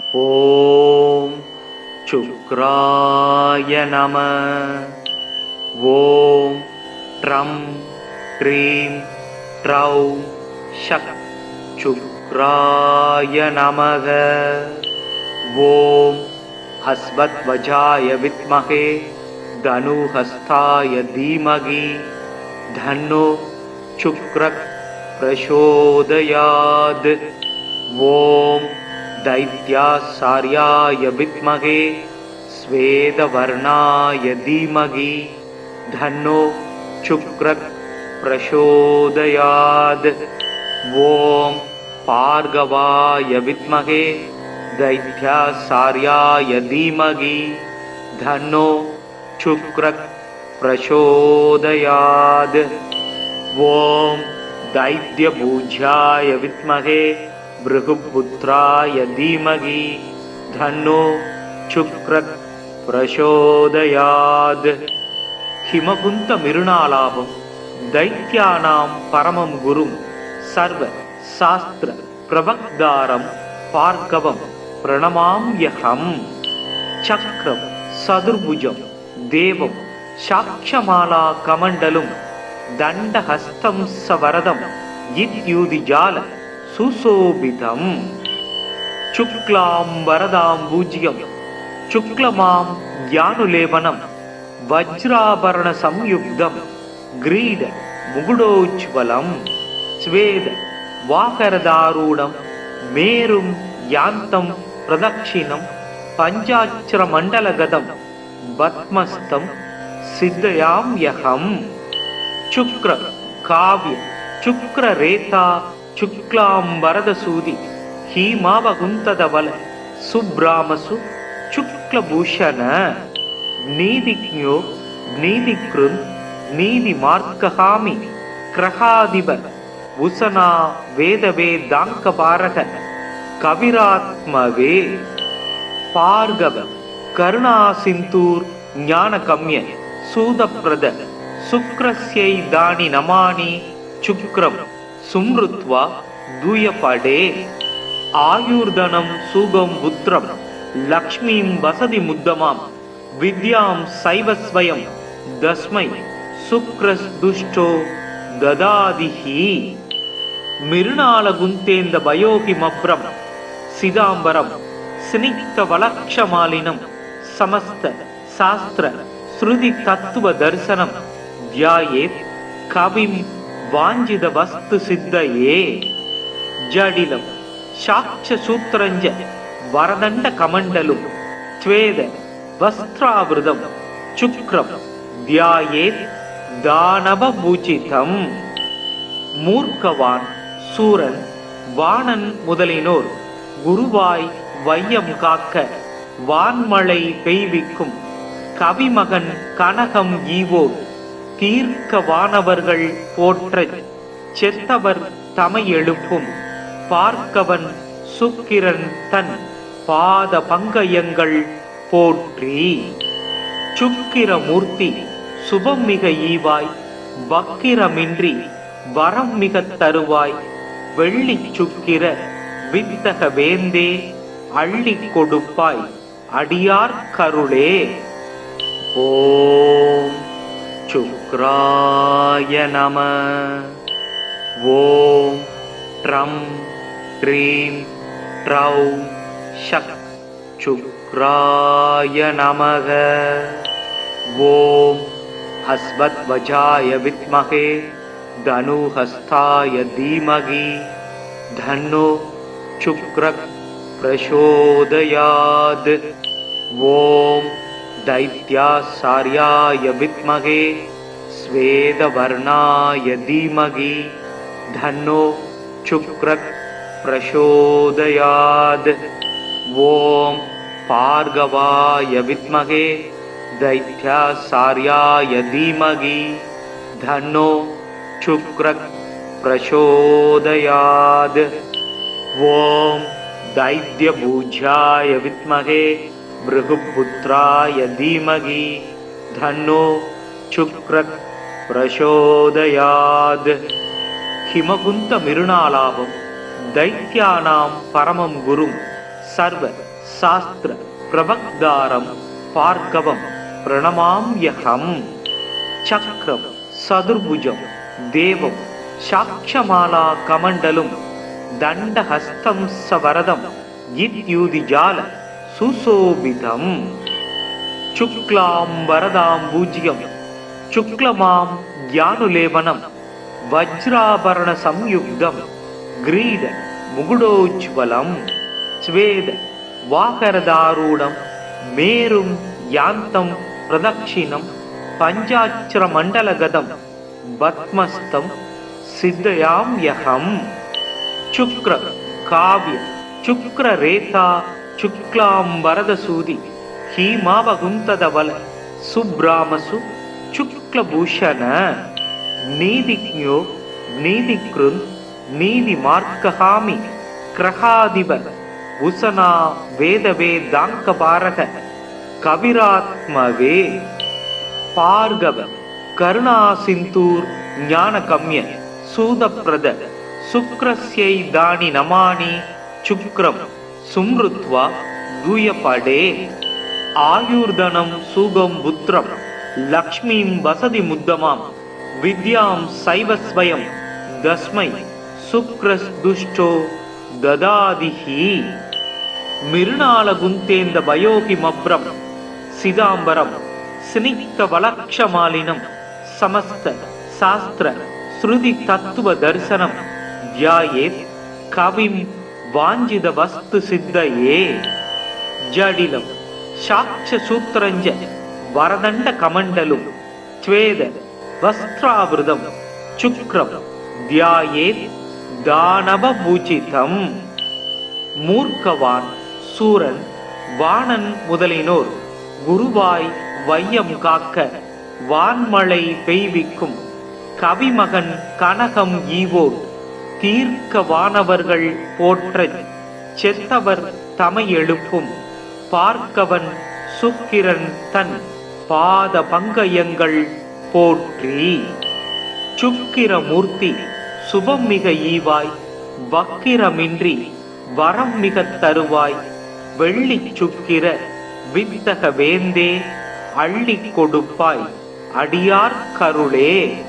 ஓம் சுக்ராய நம. ஓம் drum dream ட்ரௌம் ஷக் சுக்ராய நமக. ஓம் ஹஸ்வத்வஜாய வித்மகே தனுஹஸ்தாய தீமகி தன்னோ சுக்ரக் பிரசோதயாத். ஓம் दैत्यासार्याय विद्महे श्वेतवर्णाय धीमहि धन्नो शुक्रः प्रचोदयात्. ॐ भार्गवाय विद्महे दैत्यासार्याय धीमहि धन्नो शुक्रः प्रचोदयात्. ॐ दैत्यपूज्याय विद्महे भृगुपुत्राय धीमहि धन्नो शुक्रः प्रचोदयात्. हिमकुंत मिरुणालाभं दैत्यानां परमं गुरुं सर्व शास्त्र प्रवक्तारं भार्गवं प्रणमाम्यहम्. चक्रं सदुर्भुजं देवं साक्षमाला कमण्डलुं दण्डहस्तं सवरदं इत्युदिजाल सुशोभितम्. शुक्लां वरदां पूज्यं शुक्लमां ज्ञानुलेपनं वज्राभरण संयुक्तं ग्रीड मुकुटोज्ज्वलं स्वेद वाकरदारूढं मेरुं यान्तं प्रदक्षिणं पञ्चाक्षरमण्डलगतं पद्मस्तं सिद्धयाम्यहम्. शुक्र काव्य शुक्ररेता शुक्लां वरदसूदि हीमावकुन्तदवल सुब्रामसु शुक्लभूषण. नीतिज्ञो नीतिकृन् नीतिमार्गहामि क्रहाधिप उशना वेदवेदाङ्कपारक कविरात्मवे. भार्गव करुणासिन्धूर् ज्ञानगम्य सूदप्रद शुक्रस्यै दानि नमानि शुक्रं सुमृत्वा दूयपडे. आयुर्धनं सुगं पुत्रं लक्ष्मीं वसति मुद्दमां विद्यां सैव स्वयं तस्मै शुक्रस्दुष्टो ददादिहि. मिरुणालगुन्तेन्द भयोहिमभ्रं सिदाम्बरं स्निग्धवलक्षमालिनं समस्त शास्त्र श्रुति तत्व दर्शनं ध्यायेत् कविं वाञ्छित वस्तु सिद्धये. जडिलं साक्ष्यसूत्रञ्च वरदण्ड कमण्डलुं स्वेद वस्त्रावृतं शुक्रं ध्यायेत् दानवपूजितम्. மூர்க்கவான் சூரன் வாணன் முதலினோர் குருவாய் வையம் காக்க வான்மழை பெய்விக்கும் கவிமகன் கனகம் ஈவோர் தீர்க்க வானவர்கள் போற்ற செத்தவர் தமை எழுப்பும் பார்க்கவன் சுக்கிரன் தன் பாத பங்கயங்கள் போற்றி. சுக்கிரமூர்த்தி சுபம் மிக ஈவாய் வக்கிரமின்றி வரம் மிக தருவாய் வெள்ளி சுக்கிர வித்தக வேந்தே அள்ளி கொடுப்பாய் அடியார் கருளே. ஓம் சுக்ராய நம. ஓம் ட்ரம் ட்ரீம் ட்ரௌம் ஷக் சுக்ராய நமக. ஓம் ஹஸ்வத்வஜாய வித்மகே தனுஹஸ்தாய தீமகி தன்னோ சுக்ரக் பிரசோதயாத். ஓம் दैत्यासार्याय विद्महे श्वेतवर्णाय धीमहि धन्नो शुक्रः प्रचोदयात्. ॐ भार्गवाय विद्महे दैत्यासार्याय धीमहि धन्नो शुक्रः प्रचोदयात्. ॐ दैत्यपूज्याय विद्महे भृगुपुत्राय धीमहि धन्नो शुक्रः प्रचोदयात्. हिमकुंत मिरुणालाभं दैत्यानां परमं गुरुं சர்வ சாஸ்திர பிரபக்தாரம் பார்கவம் பிரணமாம்யகம். சக்ரம் சதுர்புஜம் தேவம் சாக்ஷமாலா கமண்டலும் தண்டஹஸ்தம் சவரதம் இத்யூதிஜால சுசோபிதம். சுக்லாம் வரதாம் பூஜ்யம் சுக்லமாம் ஞானுலேபனம் வஜ்ராபரண சம்யுக்தம் கிரீட முகுடோஜ்வலம். ஸ்வேத வாகரதாரூடம் மேரும் யாந்தம் பிரதக்ஷிணம் பஞ்சாட்சர மண்டலகதம் பத்மஸ்தம் சித்தயாம்யகம். சுக்ர காவ்ய சுக்ர ரேதா சுக்லாம் வரதசூதி ஹீமாவகுந்ததவல சுப்ராமசு சுக்லபூஷண. நீதிஜ்ஞோ நீதிக்ருந் நீதி மார்க்கஹாமி கிரகாதிப உசனா வேதவேதாங்கபாரக கவிராத்மவே. பார்கவ கருணா சிந்தூர் ஞானகம்ய சூதப்ரத சுக்ரஸ்யை தானி நமானி சுக்ரம் சும்ருத்வா தூயபடே. ஆயுர்தனம் சூகம் புத்திரம் லக்ஷ்மீம் வசதி முத்தமாம் வித்யாம் சைவஸ்வயம் தஸ்மை சுக்ரஸ் துஷ்டோ ததாதிஹி. மிருணால குந்தேந்த பயோகி மப்ரம் சிதாம்பரம் ஸ்னிக்த வலக்ஷமாலினம் சமஸ்த சாஸ்திர ஸ்ருதி தத்துவ தரிசனம் தியாயேத் கவிம் வாஞ்சித வஸ்து சித்தயே. ஜடிலம் சாட்ச சூத்திரஞ்ச வரதண்ட கமண்டலும் ஸ்வேத வஸ்திராவிருதம் சுக்ரம் தியாயேத் தானவபூஜிதம். மூர்க்கவான் சூரன் வாணன் முதலினோர் குருவாய் வையம் காக்க வான்மழை பெய்விக்கும் கவிமகன் கனகம் ஈவோர் தீர்க்க வானவர்கள் போற்றச் செத்தவர் தமை எழுப்பும் பார்க்கவன் சுக்கிரன் தன் பாத பங்கயங்கள் போற்றி. சுக்கிரமூர்த்தி சுபம் மிக ஈவாய் வக்கிரமின்றி வரம் மிக தருவாய் வெள்ளி சுக்கிர வித்தக வேந்தே அள்ளி கொடுப்பாய் அடியார் கருளே.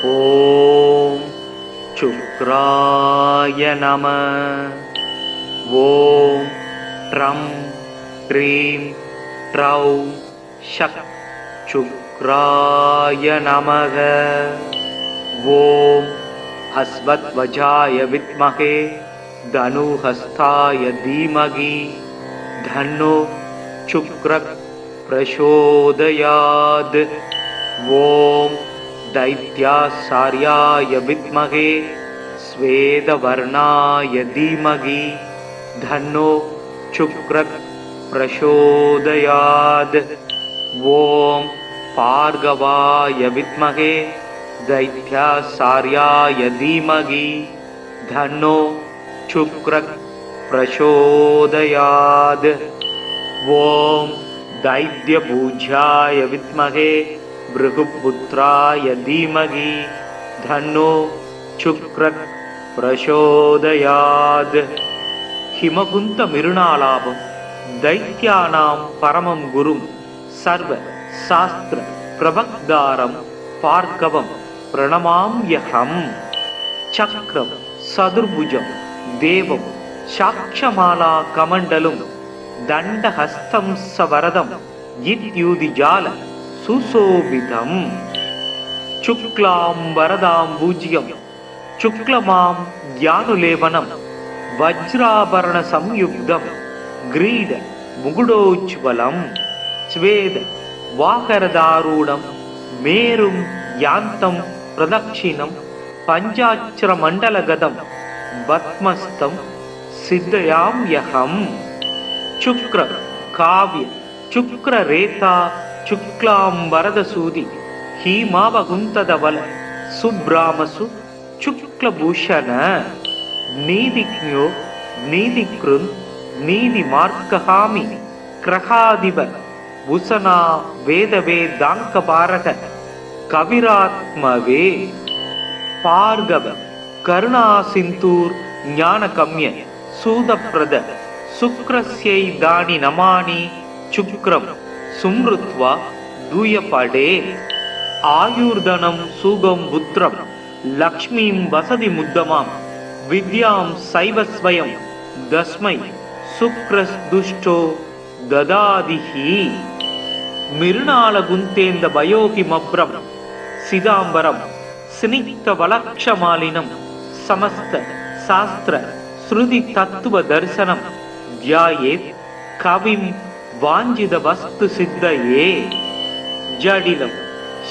ஓம் சுக்ராய நம. ஓம் ட்ரம் க்ரீம் ட்ரௌம் ஷக் சுக்ராய நமக. ஓம் அஸ்வத்வஜாய வித்மகே தனுஹஸ்தாய தீமகி தன்னோ சுக்ரக் பிரசோதயாத். ஓம் दैत्यासार्याय विद्महे स्वेदवर्णाय धीमहि धन्नो शुक्रः प्रचोदयात्. ओम भार्गवाय विद्महे दैत्यासार्याय धीमहि धन्नो शुक्रः प्रचोदयात्. ओम दैत्यपूज्याय विद्महे भृगुपुत्राय धीमहि धन्नो शुक्रः प्रचोदयात्. हिमकुंत मिरुणालाभं दैत्यानां परमं गुरुं सर्व शास्त्र प्रभक्तारं भार्गवं प्रणमाम्यहम्. चक्रं सदुर्भुजं देवं साक्षमाला कमण्डलुं दण्डहस्तं सवरदं इत्युदिजाल सुशोभितम्. शुक्लां वरदां पूज्यं शुक्लमां ज्ञानुलेपनं वज्राभरण संयुक्तं ग्रीड मुकुडोज्वलं. स्वेद वाहरदारूढं मेरुं यान्तं प्रदक्षिणं पञ्चाक्षर मण्डलगतं पद्मस्तं सिद्धयाम्यहम्. शुक्र काव्य शुक्र रेता शुक्लां वरदसूदि हीमावकुन्तदवल सुब्रामसु शुक्लभूषण. नीतिज्ञो नीतिकृन् नीतिमार्कहामि क्रहादिव उसना वेदवेदाङ्कपारक कविरात्मवे. पार्गव करुणासिन्धूर् ज्ञानकम्य सूदप्रद சுக்ரஸ்யை தானி நமானி சுக்ரம் சும்ருத்வா தூயபடே ஆயுர்தனம் சூகம் புத்திரம் லக்ஷ்மீம் வசதி முத்தமாம் வித்யாம் சைவஸ்வயம் தஸ்மை சுக்ரஸ் துஷ்டோ ததாதிஹி மிருணால குந்தேந்த பயோகி மப்ரம் சிதாம்பரம் ஸ்னிக்த வலக்ஷமாலினம் சமஸ்த சாஸ்திர ஸ்ருதி தத்துவ தரிசனம் தியாயேத் கவிம் வாஞ்சித வஸ்து சித்தயே ஜடிலம்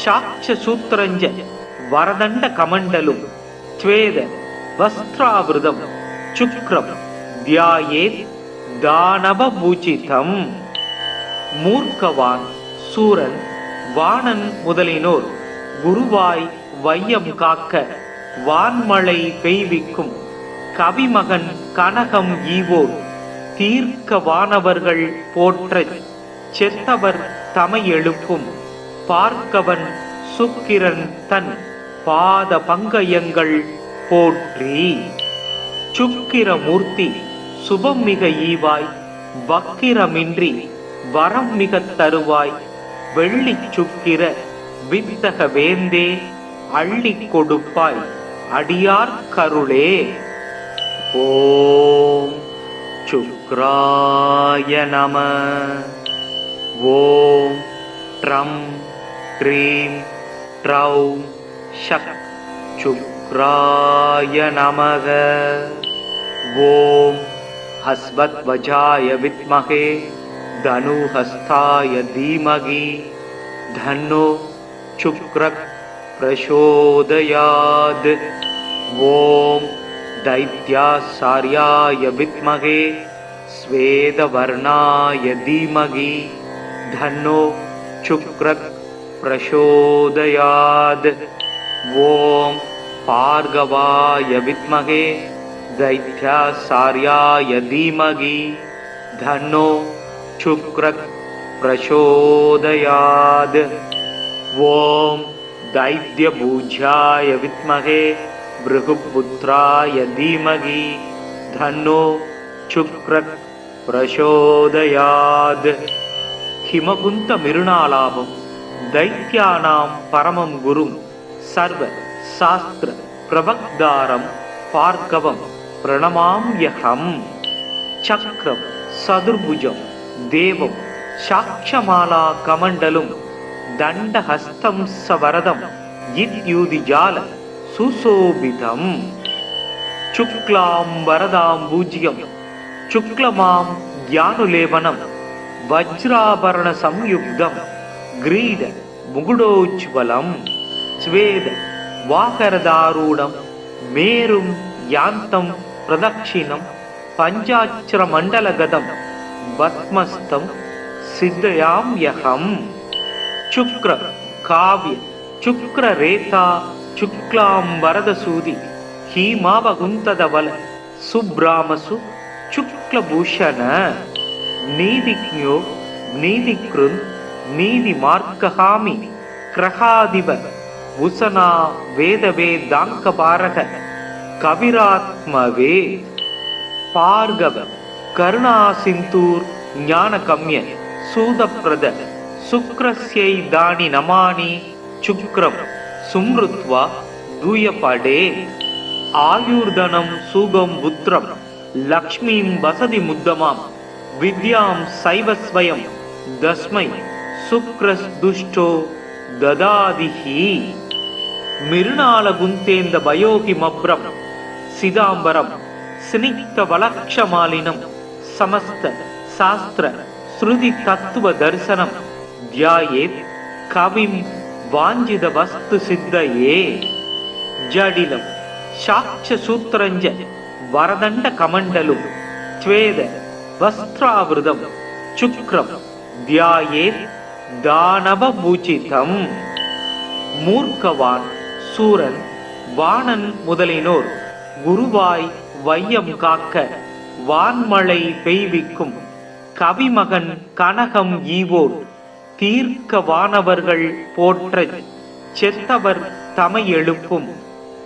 சாட்ச சூத்திரஞ்ச வரதண்ட கமண்டலும் த்வேத வஸ்திராவிருதம் சுக்ரம் தியாயேத் தானவ பூஜிதம் மூர்க்கவான் சூரன் வாணன் முதலினோர் குருவாய் வையம் காக்க வான்மழை பெய்விக்கும் கவிமகன் கனகம் ஈவோர் தீர்க்க வானவர்கள் போற்றச் செத்தவர் தமை எழுப்பும் பார்க்கவன் சுக்கிரன் தன் பாத பங்கயங்கள் போற்றி சுக்கிரமூர்த்தி சுபம் மிக ஈவாய் வக்கிரமின்றி வரம் மிக தருவாய் வெள்ளி சுக்கிர வித்தக வேந்தே அள்ளி கொடுப்பாய் அடியார் கருளே. ஓம் சுக்ராய நம. ஓம் ட்ரம் ட்ரீம் ட்ரௌம் ஷக் சுக்ராய நமக. ஓம் ஹஸ்வத்வஜாய வித்மஹே தனுஹஸ்தாய தீமகி தன்னோ சுக்ரக் பிரசோதயாத். ஓம் दैत्यासार्याय विद्महे स्वेदवर्णाय धीमहि धन्नो शुक्रः प्रचोदयात्. ओम भार्गवाय विद्महे दैत्यासार्याय धीमहि धन्नो शुक्रः प्रचोदयात्. ओम दैत्यभुजाय विद्महे भृगुपुत्राय धीमहि धन्नो शुक्रः प्रचोदयात्. हिमकुंत मिरुणालाभं दैत्यानां परमं गुरुं सर्व शास्त्र प्रवक्तारं भार्गवं प्रणमाम्यहम्. चक्रं सदुर्भुजं देवं साक्षमाला कमण्डलुं दण्डहस्तं सवरदं इत्युदिजाल सुशोभितम्. शुक्लांबरदाम्बुज्यं शुक्लमां ज्ञानुलेपनं वज्राभरण संयुक्तं ग्रीड मुकुटोज्ज्वलं स्वेद वाकरदारूढं मेरुं यान्तं प्रदक्षिणं पञ्चाक्षरमण्डलगतं पद्मस्तं सिद्धयाम्यहम्. शुक्र काव्य शुक्ररेता शुक्लांबरदसूदि हीमावगुंतदवल सुब्रामसु शुक्लभूषण नीतिज्ञो नीतिकृन् नीतिमार्गहामि क्रहादिव उसना वेदवेदाङ्कपारः कविरात्मवे पार्गव करुणासिन्धूर् ज्ञानकम्य सूदप्रद शुक्रस्यै दानि नमानि शुक्रं सुमृत्वा दूयपडे आयुर्धनं सुगं पुत्रं लक्ष्मीं वसति मुद्दमां विद्यां सैवस्वयं दस्मै शुक्रस्दुष्टो ददादिहि. मिरुणालगुन्तेन्द भयोहिमभ्रं सिदाम्बरं स्निग्धवलक्षमालिनं समस्त शास्त्र श्रुति तत्व दर्शनं ध्यायेत् कविं वाञ्छित वस्तु सिद्धये. जडिलं साक्ष सूत्रञ्च वरदण्ड कमण्डलुं त्वेद वस्त्रावृतं शुक्रं ध्यायेत् दानवपूजितं. மூர்க்கவான் சூரன் வாணன் முதலினோர் குருவாய் வையம் காக்க வான்மழை பெய்விக்கும் கவிமகன் கனகம் ஈவோர் தீர்க்க வானவர்கள் போற்றச் செத்தவர் தமை எழுப்பும்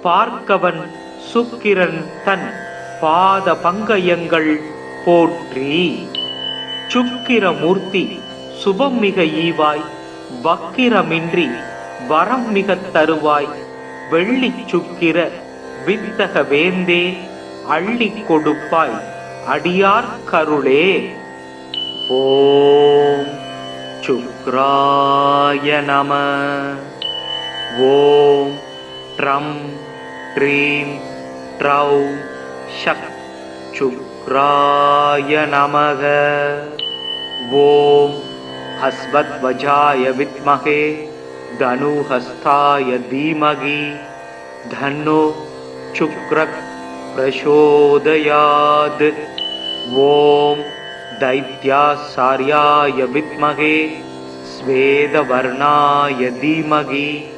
பார்க்கவன் சுக்கிரன் தன் பாத பங்கயங்கள் போற்றி. சுக்கிரமூர்த்தி சுபம் மிக ஈவாய், வக்கிரமின்றி வரம் மிகத் தருவாய், வெள்ளிச் சுக்கிர வித்தக வேந்தே அள்ளிக் கொடுப்பாய், அடியார் கருளே. ஓம் சுக்ராய நம. ஓம் ட்ரம் ட்ரீம் ட்ரௌ ஷக் சுக்ராய நமக. ஓம் ஹஸ்வத்வஜாய வித்மகே தனுஹஸ்தாய தீமகி தன்னோ சுக்ரக் பிரசோதயாத். ஓம் தைத்யாசார்யாய வித்மகே ஸ்வேதவர்ணாய தீமகி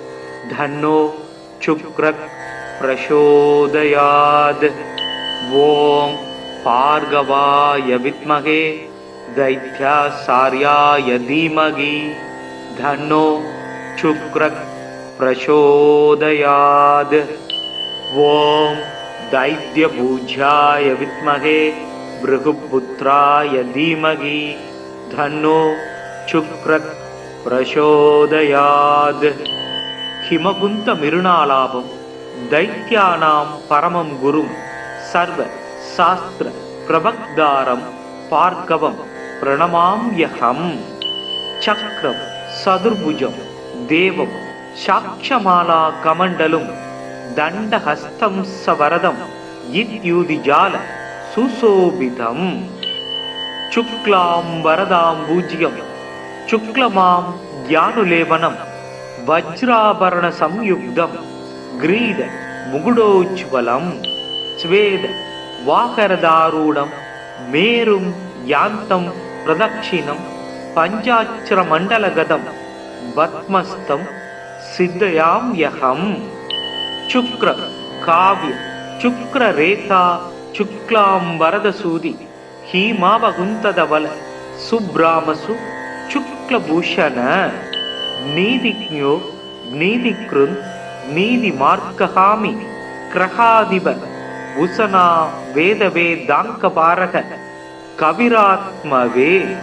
தன்னோ சுக்ரக் பிரசோதயாத். ஓம் பார்கவாய வித்மகே தைத்யாசார்யாய தீமகி தன்னோ சுக்ரக் பிரசோதயாத். ஓம் தைத்யபூஜ்யாய வித்மகே பிருகுபுத்ராய தீமகி தன்னோ சுக்ரக் பிரசோதயாத். ஹிமகுந்த மிருணாலாபம் தைத்யானாம் பரமம் குரும் சர்வ சாஸ்திர பிரபக்தாரம் பார்கவம் பிரணமாம்யஹம். சக்ரம் சதுர்புஜம் தேவம் சாட்சமாலா கமண்டலும் தண்டஹஸ்தம் சவரதம் இத்யூதிஜால சுசோபிதம். சுக்லாம் வரதாம் பூஜ்யம் சுக்லமாம் ஞானுலேபனம் வஜ்ராபரண சம்யுக்தம் கிரீட முகுடோஜ்வலம். ஸ்வேத வாகரதாரூடம் மேரும் யாந்தம் பிரதக்ஷிணம் பஞ்சாட்சர மண்டலகதம் பத்மஸ்தம் சித்தயாம்யஹம். சுக்ர காவ்ய சுக்ர ரேகா சுக்லாம் வரதசூதி ஹீமாவகுந்ததவல சுப்ராமசு சுக்லபூஷண. நீதிக்ஞோ நீதிக்ருந் நீதி மார்க்கஹாமி கிரகாதிப உசனா வேதவேதாங்கபாரக கவிராத்மவே.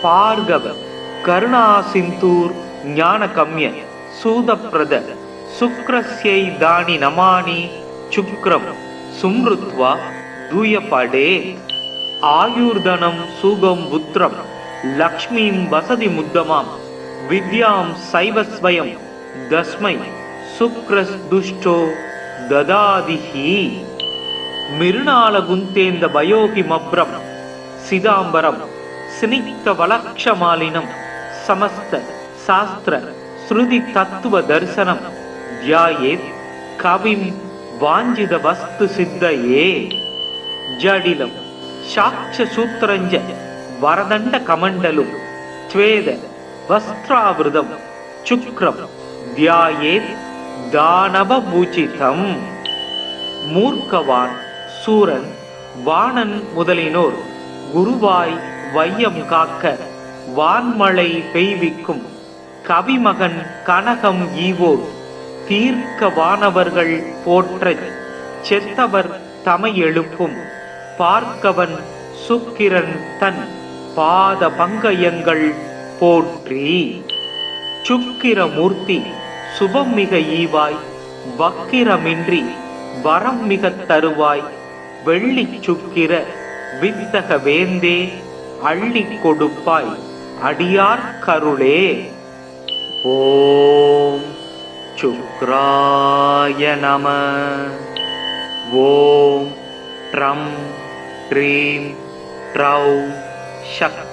பார்கவ கருணா சிந்தூர் ஞானகம்ய சூதப்ரத சுக்ரஸ்யை தானி நமானி சுக்ரம் சும்ருத்வா தூயபடே. ஆயுர்தனம் சூகம் புத்திரம் லக்ஷ்மீம் வசதி முத்தமாம் வித்யாம் சைவஸ்வயம் தஸ்மை சுக்ரஸ் துஷ்டோ ததாதிஹி. மிருணால குந்தேந்த பயோகி மப்ரம் சிதாம்பரம் ஸ்னிக்த வலக்ஷமாலினம் சமஸ்த சாஸ்திர ஸ்ருதி தத்துவ தரிசனம் தியாயேத் கவிம் வாஞ்சித வஸ்து சித்தயே. ஜடிலம் சாட்ச சூத்திரஞ்ச வரதண்ட கமண்டலும் ஸ்வேத வஸ்திராவிருதம் சுக்ரம் தியாயேத் தானவ பூஜிதம். மூர்க்கவான் சூரன் வாணன் முதலினோர் குருவாய் வையம் காக்க வான்மழை பெய்விக்கும் கவிமகன் கனகம் ஈவோர் தீர்க்க வானவர்கள் போற்றச் செத்தவர் தமை எழுப்பும் பார்க்கவன் சுக்கிரன் தன் பாத பங்கயங்கள் போற்றி. சுக்கிரமூர்த்தி சுபம் மிக ஈவாய், வக்கிரமின்றி வரம் மிகத் தருவாய், வெள்ளிச் சுக்கிர வித்தக வேந்தே அள்ளிக் கொடுப்பாய், அடியார் கருளே. ஓம் சுக்ராய நம. ஓம் ட்ரம் ட்ரீம் ட்ரௌ ஷக்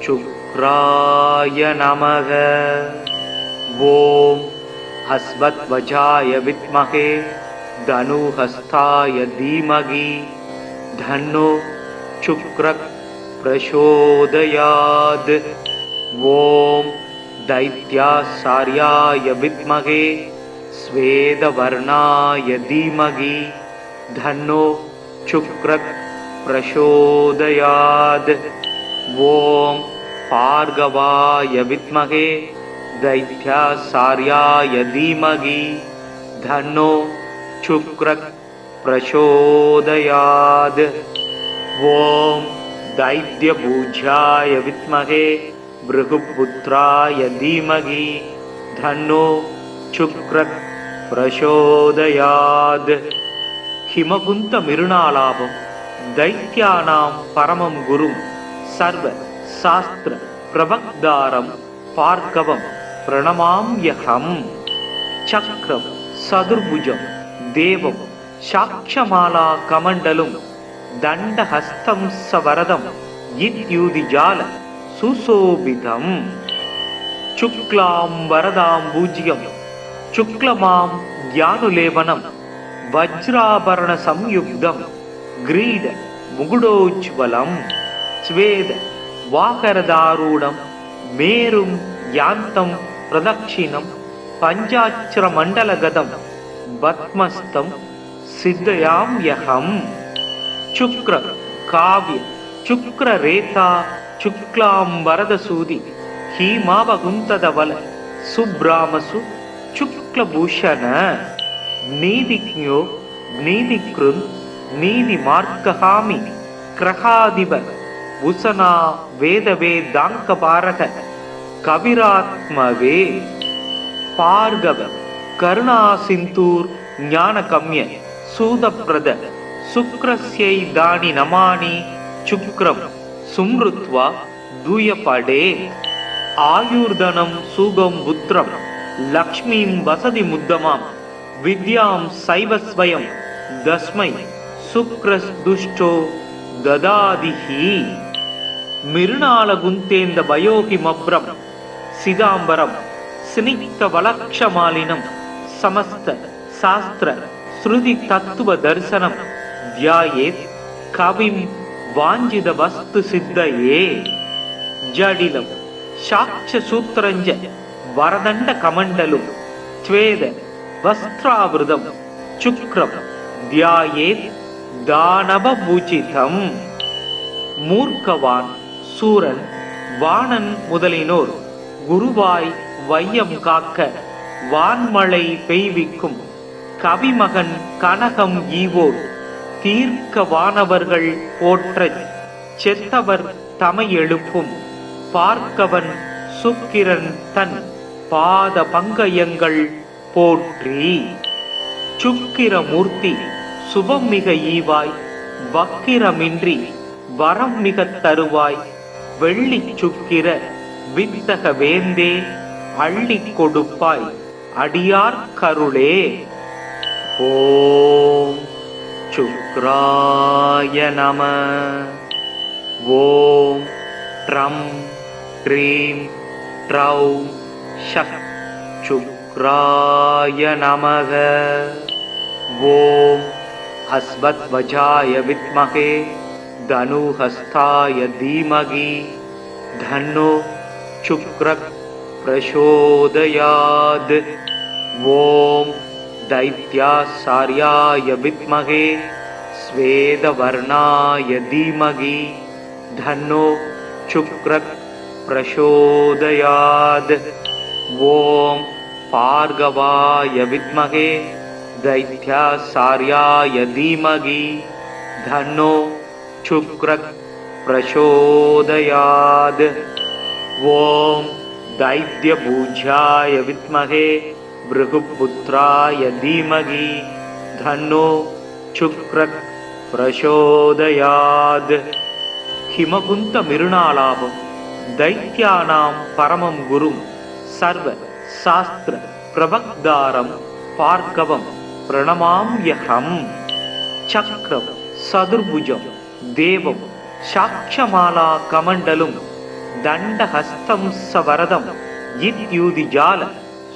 சுக்ராய நமக. ஓம் ஹஸ்வத்வஜாய வித்மகே தனுஹஸ்தாய தீமகி தன்னோ சுக்ரக் பிரசோதயாத். ஓம் தைத்யாசார்யாய வித்மகே ஸ்வேதவர்ணாய தீமகி தன்னோ சுக்ரக் பிரசோதயாத். ஓம் பார்கவாய வித்மகே தைத்யாசார்யாய தீமகி தன்னோ சுக்ரக் பிரசோதயாத். ஓம் தைத்யபூஜ்யாய வித்மகே பிருகுபுத்ராய தீமகி தன்னோ சுக்ரத் பிரசோதயாத். ஹிமகுந்த மிருணாலாபம் தைத்யானாம் பரமம் குரும் சர்வ சாஸ்திர பிரபக்தாரம் பார்கவம் பிரணமாம்யஹம். சக்ரம் சதுர்புஜம் தேவம் சாக்ஷமாலா கமண்டலும் தண்டஹஸ்தம் சவரதம் இத்யூதிஜால சுசோபிதம். சுக்லாம் வரதாம் பூஜ்யம் சுக்லமாம் ஞானுலேபனம் வஜ்ராபரண சம்யுக்தம் கிரீட முகுடோஜ்வலம் ஸ்வேத வாகரதாரூடம் மேரும் யாந்தம் பிரதக்ஷிணம் பஞ்சாட்சர மண்டலகதம் பத்மஸ்தம் சித்தயாம்யஹம். சுக்ர காவ்ய சுக்ர ரேதா சுக்லாம் வரதசூதி ஹீமாவகுந்ததவல சுப்ராமசு சுக்லபூஷண நீதிக்ஞோ நீதிக்ருன் நீதி மார்க்கஹாமி கிரகாதிப உசனா வேதவேதாங்கபாரக கவிராத்மவே. பார்கவ கருணா சிந்தூர் ஞானகம்ய சூதப்ரத சுக்ரஸ்யை தானி நமானி சுக்ரம் சும்ருத்வா தூயபடே. ஆயுர்தனம் சூகம் புத்திரம் லக்ஷ்மீம் வசதி முத்தமாம் வித்யாம் சைவஸ்வயம் தஸ்மை சுக்ரஸ் துஷ்டோ ததாதிஹி. மிருணால குந்தேந்த பயோகிமப்ரம் சிதாம்பரம் ஸ்னிக்த வலக்ஷமாலினம் சமஸ்த சாஸ்திர ஸ்ருதி தத்துவ தரிசனம் தியாயேத் கவிம் வாஞ்சித வஸ்து சித்தயே. ஜடிலம் சாட்ச சூத்திரஞ்ச வரதண்ட கமண்டலும் ஸ்வேத வஸ்திராவிருதம் சுக்ரம் தியாயேத் தானவபூஜிதம். மூர்க்கவான் சூரன் வாணன் முதலினோர் குருவாய் வையம் காக்க வான்மழை பெய்விக்கும் கவிமகன் கனகம் ஈவோர் தீர்க்க வானவர்கள் போற்றச் செத்தவர் தமை எழுப்பும் பார்க்கவன் சுக்கிரன் தன் பாத பங்கயங்கள் போற்றி. சுக்கிரமூர்த்தி சுபம் மிக ஈவாய் வக்கிரமின்றி வரம் மிக தருவாய் வெள்ளி சுக்கிர வித்தக வேந்தே அள்ளிக் கொடுப்பாய் அடியார் கருளே. ஓம் சுக்ராய நம. ஓம் ட்ரம் க்ரீம் ட்ரௌம் ஷக் சுக்ராய நமக. ஓம் அஸ்வத்வஜாய வித்மகே தனுஹஸ்தாய தீமகி தன்னோ சுக்ரத் பிரசோதயாத். ஓம் दैत्यासार्याय विद्महे स्वेदवर्णाय धीमहि धन्नो शुक्रः प्रचोदयात्। ॐ भार्गवाय विद्महे दैत्यासार्याय धीमहि धन्नो शुक्रः प्रचोदयात्। ॐ दैत्यपूज्याय विद्महे भृगुपुत्राय धीमहि धन्नो शुक्रः प्रचोदयात्। हिमकुंत मिरुणालाभं दैत्यानां परमं गुरुं सर्व शास्त्र प्रवक्तारं भार्गवं प्रणमाम्यहम्। चक्रं सदुर्भुजं देवं साक्षमाला कमण्डलुं दण्डहस्तं सवरदं इत्युदिजाल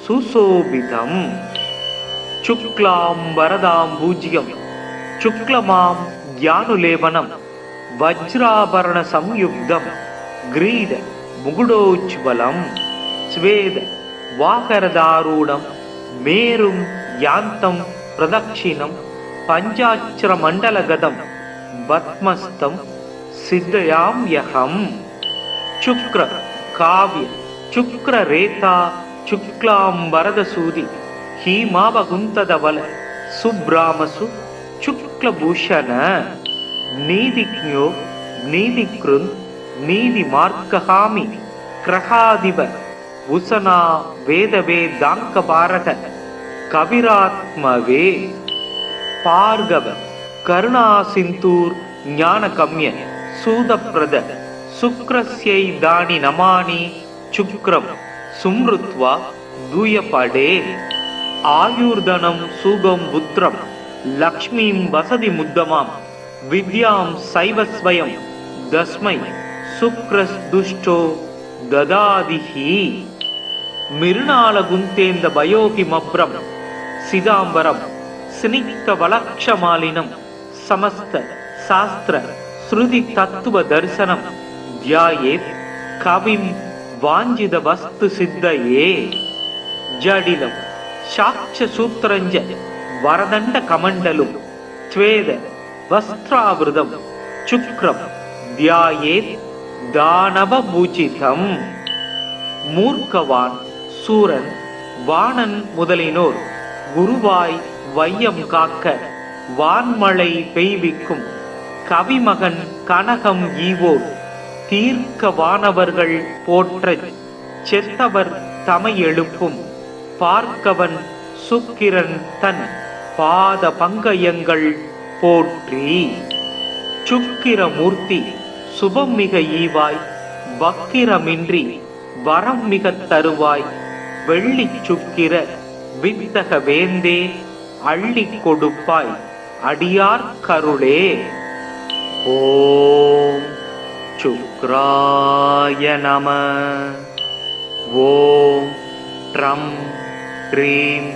सुशोभितम्। शुक्लां वरदां पूज्यं शुक्लमां ज्ञानुलेपनं वज्राभरण संयुक्तं ग्रीड मुकुटोज्ज्वलं स्वेद वाकरदारूढं मेरुं यान्तं प्रदक्षिणं पञ्चाक्षरमण्डलगतं पद्मस्तं सिद्धयाम्यहम्। शुक्र काव्य शुक्ररेता शुक्लां वरदसूदि हीमावकुन्तदवल सुब्रामसु शुक्लभूषण நீதிக்ஞோ நீதிக்ருந் நீதி மார்க்ககாமி கிரகாதிப உசனா வேதவே தாங்கபாரக கவிராத்மவே பார்கவ கருணா சிந்தூர் ஞான கம்ய சூதப்ரத சுக்ரஸ்யை தானி நமானி சுக்ரம் சும்ருத்வா தூயபடே ஆயுர்தனம் சூகம் புத்திரம் லக்ஷ்மீம் வசதி முத்தமாம் வித்யாம் சைவஸ்வயம் தஸ்மை சுக்ரஸ் துஷ்டோ ததாதிஹி மிருணால குந்தேந்த பயோகி மப்ரம் சிதாம்பரம் ஸ்னிக்த வலக்ஷமாலினம் சமஸ்த சாஸ்திர ஸ்ருதி தத்துவ தரிசனம் தியாயேத் கவிம் வாஞ்சித வஸ்து சித்தயே ஜடிலம் சாட்ச சூத்திரஞ்ச வரதண்ட கமண்டலும் ஸ்வேத வஸ்திராவிருதம் சுக்ரம் தியாயேத் தானவ பூஜிதம் மூர்க்கவான் சூரன் வாணன் முதலினோர் குருவாய் வையம் காக்க வான்மழை பெய்விக்கும் கவிமகன் கனகம் ஈவோர் தீர்க்க வானவர்கள் போற்றச் செத்தவர் தமை எழுப்பும் பார்க்கவன் சுக்கிரன் தன் பாத பங்கயங்கள் போற்றி சுக்கிரமூர்த்தி சுபம் மிக ஈவாய் வக்கிரமின்றி வரம் மிக தருவாய் வெள்ளி சுக்கிர வித்தக வேந்தே அள்ளி கொடுப்பாய் அடியார் கருளே. ஓம் சுக்ராய நம. ஓம் ட்ரம் ட்ரீம்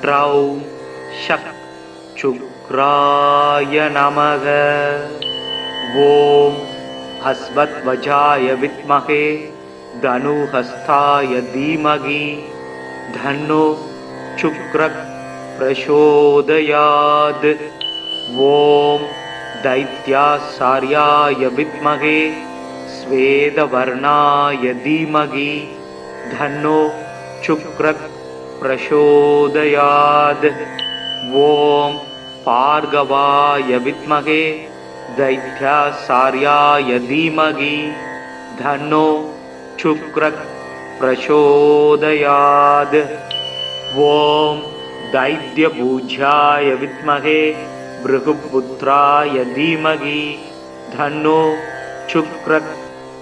ட்ரௌம் ஷக் சுக்ராய நமக. ஓம் அஸ்வத்வஜாய வித்மகே தனுஹஸ்தாய தீமகி தன்னோ சுக்ரக் பிரசோதயாத். ஓம் दैत्यासार्याय विद्महे स्वेदवर्णाय धीमहि धन्नो शुक्रः प्रचोदयात्. ओम पार्गवाय विद्महे दैत्यासार्याय धीमहि धन्नो शुक्रः प्रचोदयात्. ओम दैत्यपूज्याय विद्महे भृगुपुत्राय धीमहि धन्नो शुक्रः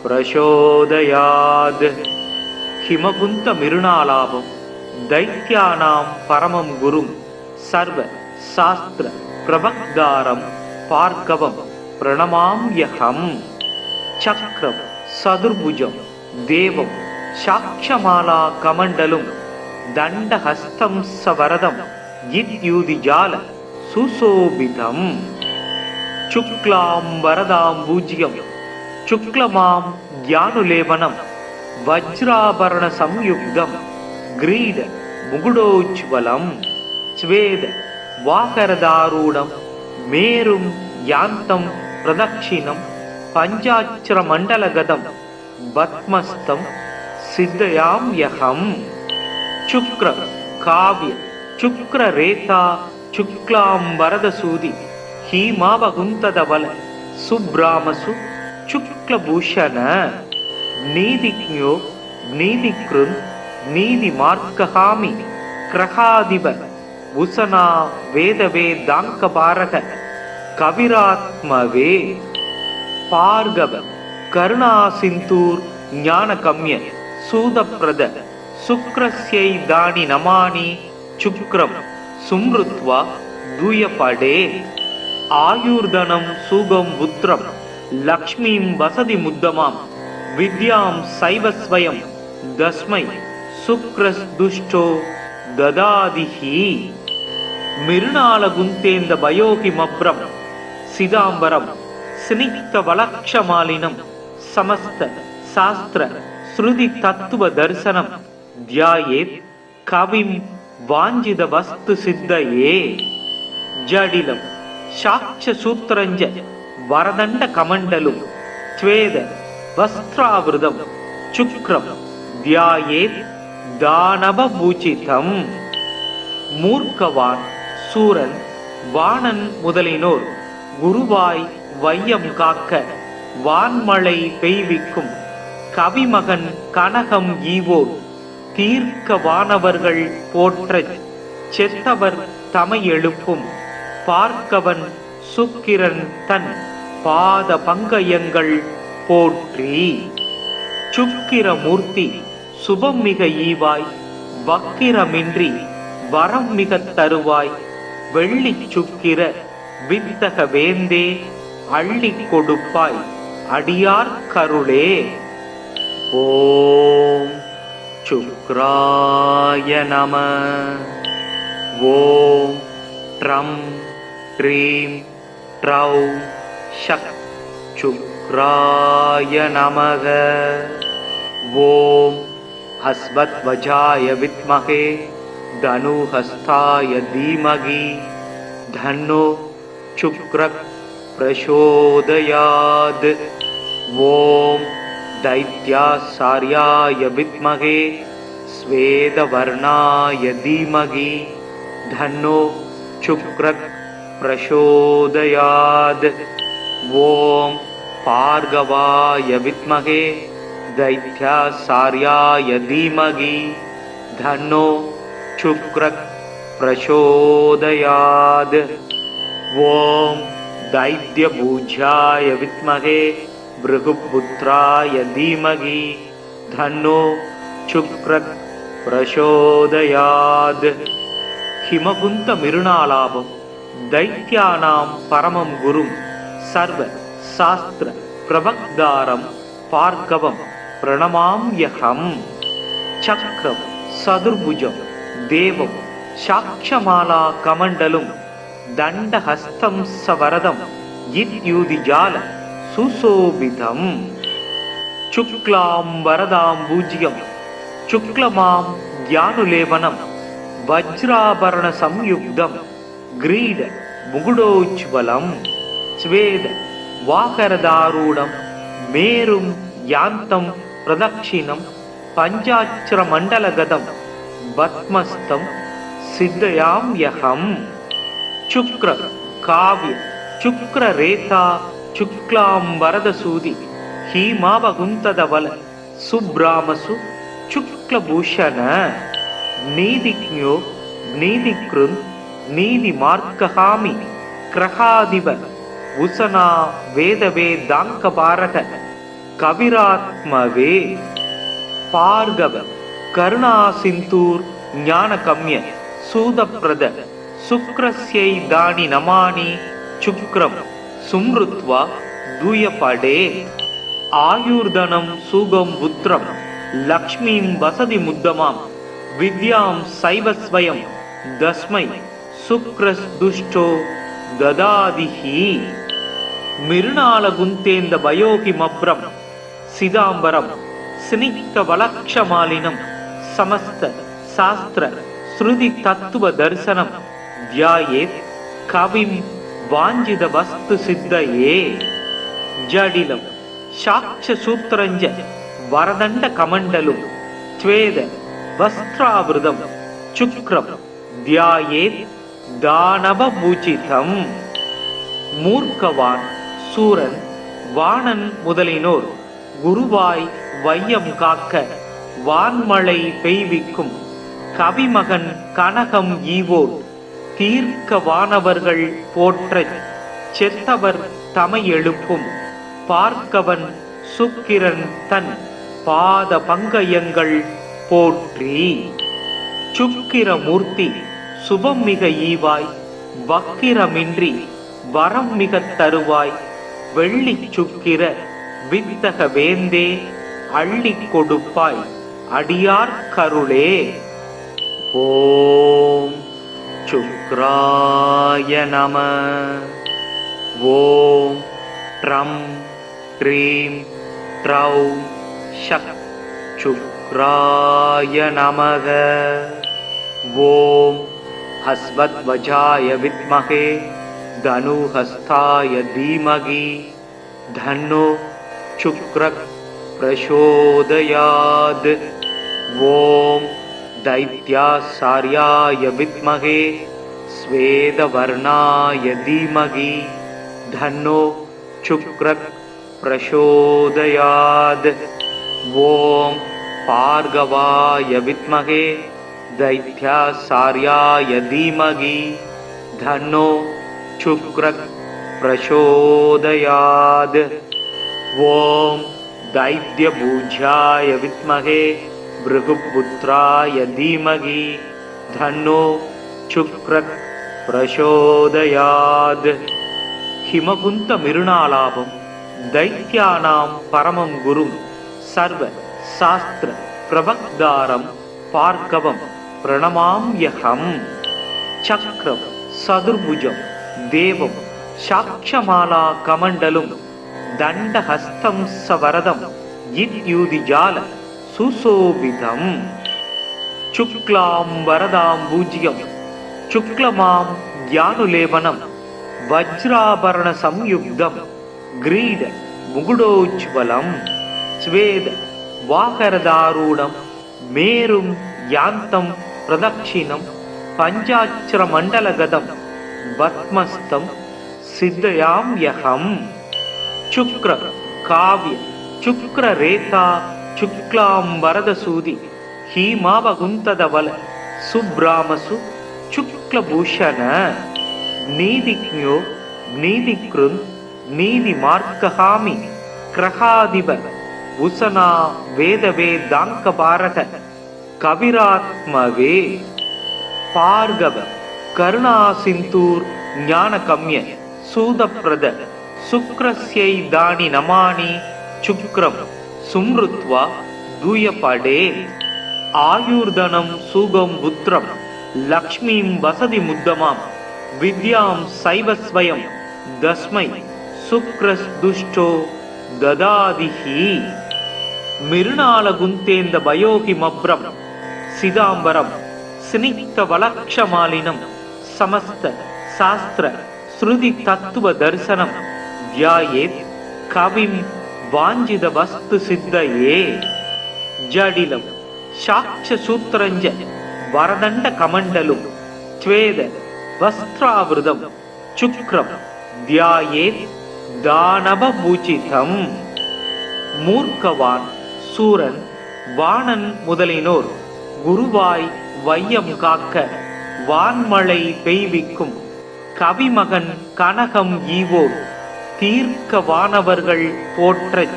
प्रचोदयात्. हिमकुंत मिरुणालाभं दैत्यानां परमं गुरुं सर्व शास्त्र प्रवक्तारं पार्गवं प्रणमाम्यहम्. चक्रं सदुर्भुजं देवं साक्षमाला कमण्डलुं दण्डहस्तं सवरदं गिद्यूदिजाल सुशोभितम्. शुक्लांबरदाम्बुज्यं शुक्लमां ज्ञानुलेपनं वज्राभरण संयुक्तं ग्रीड मुकुटोज्ज्वलं स्वेद वाकरदारूढं मेरुं यान्तं प्रदक्षिणं पञ्चाक्षरमण्डलगतं पद्मस्तं सिद्धयाम्यहम्. शुक्र काव्य शुक्ररेता शुक्लांबरदसूदि हीमावकुन्तदवल सुब्रामसु शुक्लभूषण नीतिज्ञो नीतिकृन् नीतिमार्गहामि क्रहादिव उसना वेदवेदाङ्कपारक कविरात्मवे पार्गव करुणासिन्धूर् ज्ञानकम्य सूदप्रद शुक्रस्यै दानि नमानि शुक्रं सुमृत्वा दूयपडे आयुर्धनं सुगं पुत्रं लक्ष्मीं वसति मुद्दमां विद्यां सैवस्वयं दस्मै शुक्रस्दुष्टो ददादिहि. मिरुणालगुन्तेन्द भयोहिमभ्रं सिदाम्बरं स्निग्धवलक्षमालिनं समस्त शास्त्र श्रुति तत्व दर्शनं ध्यायेत् कविं वाञ्छित वस्तु सिद्धये. जडिलं साक्ष सूत्रञ्च वरदण्ड कमण्डलुं स्वेद वस्त्रावृतं शुक्रं ध्यायेत् दानव பூஜிதம். மூர்க்கவான் சூரன் வாணன் முதலினோர் குருவாய் வையம் காக்க வான்மழை பெய்விக்கும் கவிமகன் கனகம் ஈவோர் தீர்க்க வானவர்கள் போற்றச் செத்தவர் தமை எழுப்பும் பார்க்கவன் சுக்கிரன் தன் பாத பங்கயங்கள் போற்றி. சுக்கிரமூர்த்தி சுபம் மிக ஈவாய் வக்கிரமின்றி வரம் மிக தருவாய் வெள்ளி சுக்கிர வித்தக வேந்தே அள்ளி கொடுப்பாய் அடியார் கருளே. ஓம் சுக்ராய நம. ஓம் ட்ரம் ட்ரீம் ட்ரௌம் ஷக் சுக்ராய நமக. ஓம் ஹஸ்வத்வஜாய வித்மகே தனுஹஸ்தாய தீமகி தன்னோ சுக்ரக் பிரசோதயாத். ஓம் दैत्यासार्याय विद्महे स्वेदवर्णाय धीमहि धन्नो शुक्रः प्रचोदयात्. ओम भार्गवाय विद्महे दैत्यासार्याय धीमहि धन्नो शुक्रः प्रचोदयात्. ओम दैत्यभुजाय विद्महे भृगुपुत्राय धीमहि धन्नो शुक्रः प्रचोदयात्. हिमकुंत मिरुणालाभं दैत्यानां परमं गुरुं सर्व शास्त्र प्रवक्तारं भार्गवं प्रणमाम्यहम्. चक्रं सदुर्भुजं देवं साक्षमाला कमण्डलुं दण्डहस्तं सवरदं इत्युदिजाल सुशोभितम्. शुक्लां वरदां पूज्यं शुक्लमां ज्ञानुलेपनं वज्राभरण संयुक्तं ग्रीड मुकुटोज्ज्वलं स्वेद वाकरदारूढं मेरुं यान्तं प्रदक्षिणं पञ्चाक्षरमण्डलगतं पद्मस्तं सिद्धयाम्यहम्. शुक्र काव्य शुक्ररेता शुक्लां वरदसूदि हीमावकुन्तदवल सुब्रामसु शुक्लभूषण नीतिज्ञो नीतिकृन् नीतिमार्गहामि क्रहादिव उसना वेदवेदाङ्कपारक कविरात्मवे पार्गव करुणासिन्धूर् ज्ञानकम्य सूदप्रद शुक्रस्यै दानि नमानि शुक्रं सुमृत्वा दूयपडे. आयुर्धनं सुगं पुत्रं लक्ष्मीं वसति मुद्दमां विद्यां सैव स्वयं दस्मै शुक्रस्दुष्टो ददादिहि. मिरुणालगुन्तेन्द वयोगिमभ्रं सिदाम्बरं स्निग्धवलक्षमालिनं समस्त शास्त्र श्रुति तत्व दर्शनं ध्यायेत् कविं वाञ्छित वस्तु सिद्धये. जडिलं साक्ष्यसूत्रञ्च वरदण्ड कमण्डलुं स्वेद वस्त्रावृतं शुक्रं ध्यायेत् दानवपूजितम्. மூர்க்கவான் சூரன் வாணன் முதலினோர் குருவாய் வையம் காக்க வான்மழை பெய்விக்கும் கவிமகன் கனகம் ஈவோர் தீர்க்க வானவர்கள் போற்றச் செத்தவர் தமை எழுப்பும் பார்க்கவன் சுக்கிரன் தன் பாத பங்கயங்கள் போற்றி. சுக்கிரமூர்த்தி சுபம் மிக ஈவாய் வக்கிரமின்றி வரம் மிக தருவாய் வெள்ளி சுக்கிர வித்தக வேந்தே அள்ளி கொடுப்பாய் அடியார் கருளே. ஓம் சுக்ராய நம. ஓம் ட்ரம் ட்ரீம் ட்ரௌம் ஷக் சுக்ராய நமக. ஓம் ஹஸ்வத்வஜாய வித்மகே धनुहस्ताय धीमहि धन्नो शुक्रः प्रचोदयात्. ओम दैत्यासार्याय विद्महे स्वेदवर्णाय धीमहि धन्नो शुक्रः प्रचोदयात्। ॐ भार्गवाय विद्महे दैत्याचार्याय धीमहि धन्नो शुक्रः प्रचोदयात्। ॐ दैत्यपूज्याय विद्महे भृगुपुत्राय धीमहि धन्नो शुक्रः प्रचोदयात्। हिमकुंत मिरुणालाभं दैत्यानां परमं गुरुं सर्व शास्त्र प्रवक्तारं भार्गवं प्रणमाम्यहम्। चक्रं सदुर्भुजं देवं साक्षमाला कमण्डलुं दण्डहस्तं सवरदं इत्युदिजाल सुशोभितं। शुक्लां वरदां भूज्यं शुक्लमां ज्ञानुलेपनं वज्राभरण संयुक्तं ग्रीड मुकुटोज्ज्वलं स्वेद वाकरदारूढं मेरुं यान्तं प्रदक्षिणं पञ्चाक्षरमण्डलगतं पद्मस्तं सिद्धयाम्यहम्। शुक्र काव्य शुक्ररेता शुक्लां वरदसूदि हीमावकुन्तदवल सुब्रामसु शुक्लभूषण नीतिज्ञो नीतिकृन् नीतिमार्गहामि ग्रहाधिप उशना वेदवेदाङ्कपारक कविरात्मवे भार्गव करुणासिन्धुर् ज्ञानकम्य सूदप्रद शुक्रस्यै दानि नमानि शुक्रं सुमृत्वा दूयपडे आयुर्धनं सुगं पुत्रं लक्ष्मीं वसति मुद्दमां विद्यां सैव स्वयं तस्मै शुक्रस्दुष्टो ददादिहि। मिरुणालगुन्तेन्द भयोहिमभ्रं सिदाम्बरं स्निग्धवलक्षमालिनं समस्त शास्त्र श्रुति तत्व दर्शनं ध्यायेत् कविं वाञ्छित वस्तु सिद्धये। जडिलं साक्ष्यसूत्रञ्च वरदण्ड कमण्डलुं स्वेद वस्त्रावृतं शुक्रं ध्यायेत् दानवपूजितं। மூர்க்கவான் சூரன் வாணன் முதலினோர் குருவாய் வையம் காக்க வான்மழை பெய்விக்கும் கவிமகன் கனகம் ஈவோர் தீர்க்க வானவர்கள் போற்றச்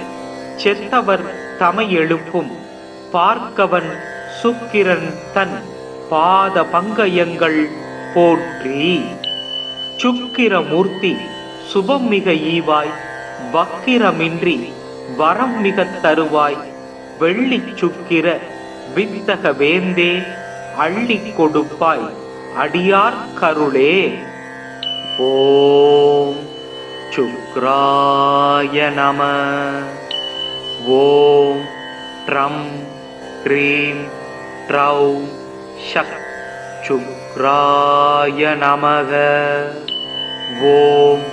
செத்தவர் தமை எழுப்பும் பார்க்கவன் சுக்கிரன் தன் பாத பங்கயங்கள் போற்றி। சுக்கிரமூர்த்தி சுபம் மிக ஈவாய் வக்கிரமின்றி வரம் மிக தருவாய் வெள்ளி சுக்கிர வித்தக வேந்தே அள்ளி கொடுப்பாய் அடியார் கருளே। ஓம் சுக்ராய நம। ஓம் ட்ரம் க்ரீம் ட்ரௌம் ஷக் சுக்ராய நமக। ஓம்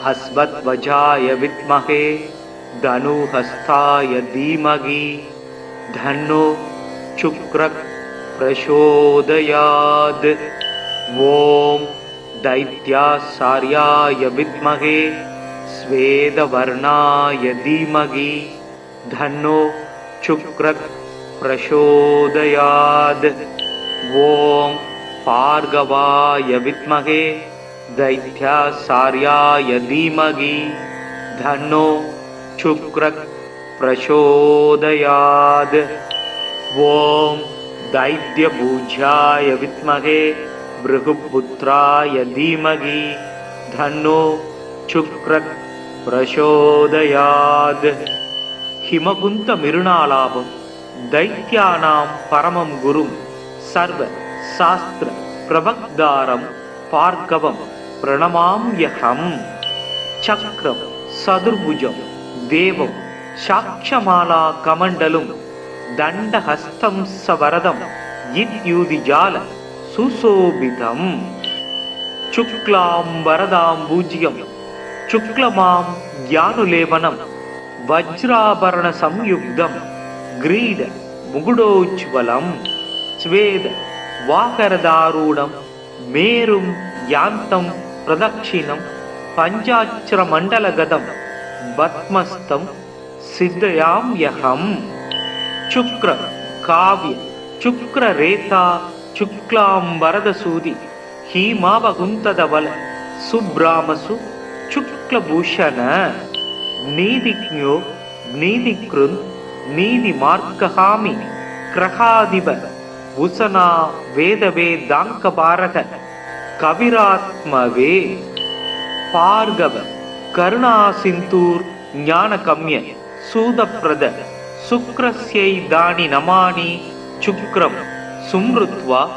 हस्वध्वजाय विद्महे धनुहस्ताय धीमहि धन्नो शुक्रः प्रचोदयात्। ॐ दैत्याचार्याय विद्महे श्वेतवर्णाय धीमहि धन्नो शुक्रः प्रचोदयात्। ॐ भार्गवाय विद्महे दैत्याचार्याय धीमहि धन्नो शुक्रः प्रचोदयात्। ॐ दैत्यपूज्याय विद्महे भृगुपुत्राय धीमहि धन्नो शुक्रः प्रचोदयात्। हिमकुंत मिरुणालाभं दैत्यानां परमं गुरुं सर्व शास्त्र प्रवक्तारं भार्गवं प्रणमाम्यहम्। चक्रं सदुर्भुजं देवं साक्षमाला कमण्डलुं दण्डहस्तं सवरदं इत्युदिजाल सुशोभितं। शुक्लां वरदां भूज्यं शुक्लमां ज्ञानुलेपनं वज्राभरण संयुक्तं ग्रीड मुकुटोज्ज्वलं स्वेद वाकरदारूढं मेरुं यान्तं प्रदक्षिणं पञ्चाक्षरमण्डलगतं பத்மஸ்தம் சித்தயாம்யகம். சுக்ர காவ்ய சுக்ர ரேதா சுக்லாம்பரதசூதி ஹீமாவகுந்ததவல சுப்ராமசு சுக்லபூஷண. நீதிக்ஞோ நீதிக்ருந் நீதி மார்க்கஹாமி கிரகாதிப உசனா வேதவேதாங்கபாரக கவிராத்மவே. பார்கவ கருணாசிந்தூர் ஞானகம்ய சூதப்ரத சுக்ரஸ்யை தானி நமானி சுக்ரம் சும்ருத்வா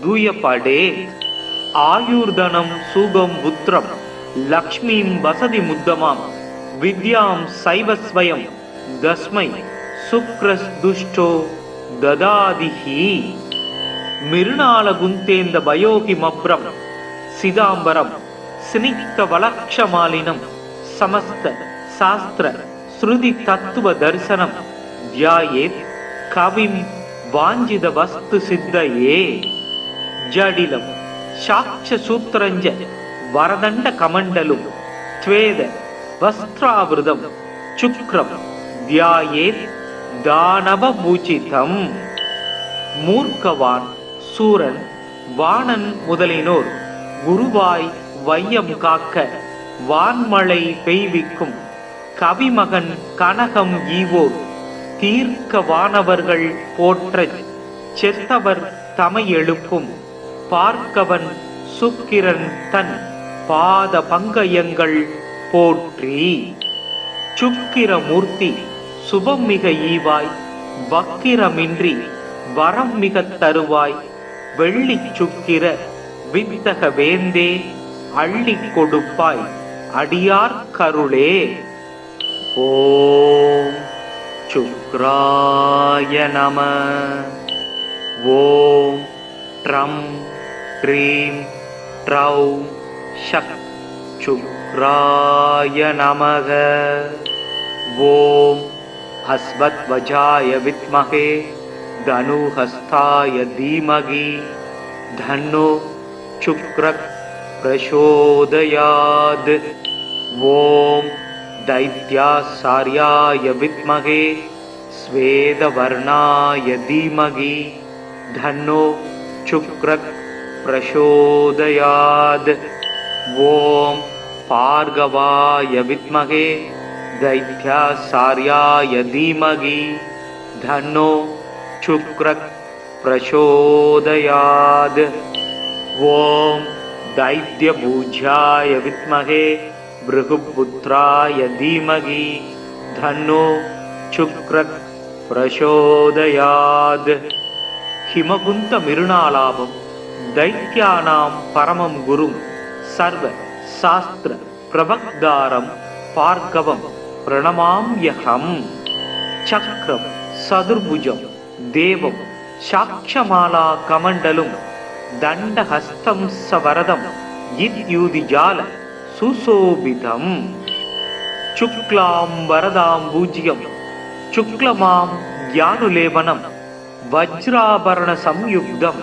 தூயபடே. ஆயுர்தனம் சூகம் புத்திரம் லக்ஷ்மீம் வசதி முத்தமாம் வித்யாம் சைவஸ்வயம் தஸ்மை சுக்ரஸ் துஷ்டோ ததாதிஹி. மிருணால குந்தேந்த பயோகி மப்ரம் சிதாம்பரம் ஸ்னிக்த வலக்ஷமாலினம் சமஸ்த சாஸ்திர ஸ்ருதி தத்துவ தரிசனம் தியாயேத் கவிம் வாஞ்சித வஸ்து சித்தயே. ஜடிலம் சாட்ச சூத்திரஞ்ச வரதண்ட கமண்டலும் த்வேத வஸ்திராவிருதம் சுக்ரம் தியாயேத் தானவபூஜிதம். மூர்க்கவான் சூரன் வாணன் முதலினோர் குருவாய் வையம் காக்க வான்மழை பெய்விக்கும் கவிமகன் கனகம் ஈவோர் தீர்க்க வானவர்கள் போற்றச் செத்தவர் தமை எழுப்பும் பார்க்கவன் சுக்கிரன் தன் பாத பங்கயங்கள் போற்றி. சுக்கிரமூர்த்தி சுபம் மிக ஈவாய் வக்கிரமின்றி வரம் மிக தருவாய் வெள்ளி சுக்கிர வித்தக வேந்தே அள்ளி கொடுப்பாய் அடியார் கருளே. ஓம் சுக்ராய நம. ஓம் ட்ரம் ட்ரீம் ட்ரௌம் ஷக் சுக்ராய நமக. ஓம் அஸ்வத்வஜாய வித்மஹே தனுஹஸ்தாய தீமகி தன்னோ சுக்ரக் பிரசோதயாத். ஓம் दैत्यासार्याय विद्महे स्वेदवर्णाय धीमहि धन्नो शुक्रः प्रचोदयात्. ओम भार्गवाय विद्महे दैत्यासार्याय धीमहि धन्नो शुक्रः प्रचोदयात्. ओम दैत्यभुजाय विद्महे भृगुपुत्राय धीमहि धन्नो शुक्रः प्रचोदयात्. हिमकुंत मिरुणालाभम दैत्यानां परमं गुरुं सर्व शास्त्र प्रवक्तारं भार्गवं प्रणमाम्यहं. चक्रं सदुर्भुजं देवं साक्षमाला कमण्डलुं दण्डहस्तं सवरदं इत्युदिजाल सुशोभितं. शुक्लांबरदाम्बुज्यं शुक्लमां ज्ञानुलेपनं वज्राभरण संयुक्तं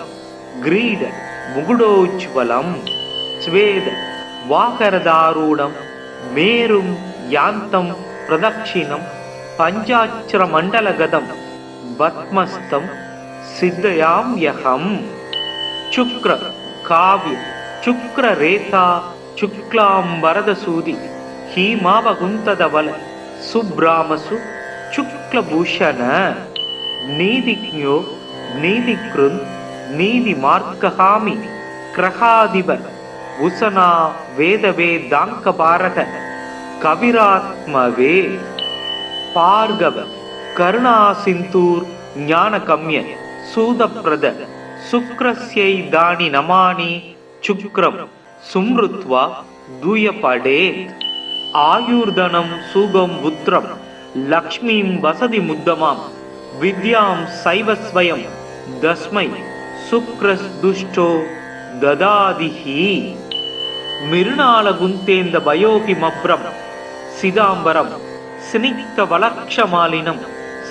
ग्रीड मुकुटोज्ज्वलं स्वेद वाकरदारूढं मेरुं यान्तं प्रदक्षिणं पञ्चाक्षरमण्डलगतं पद्मस्तं सिद्धयाम्यहं. शुक्र काव्य शुक्र रेता शुक्लांबरदसूदि हीमावकुन्तदवल सुब्रामसु शुक्लभूषण. नीतिज्ञो नीतिकृन् नीतिमार्गहामि क्रहादिप उसना वेदवेदाङ्कपारक कविरात्मवे. भार्गव करुणासिन्धूर ज्ञानकम्य सूदप्रद शुक्रस्यै दानि नमानि शुक्रं सुमृत्वा दूयपडे. आयुर्धनं सुगं पुत्रं लक्ष्मीं वसति मुद्दमां विद्यां सैवस्वयं दस्मै शुक्रस्दुष्टो ददादिहि. मिरुणालगुन्तेन्द भयोहिमभ्रं सिदाम्बरं स्निग्धवलक्षमालिनं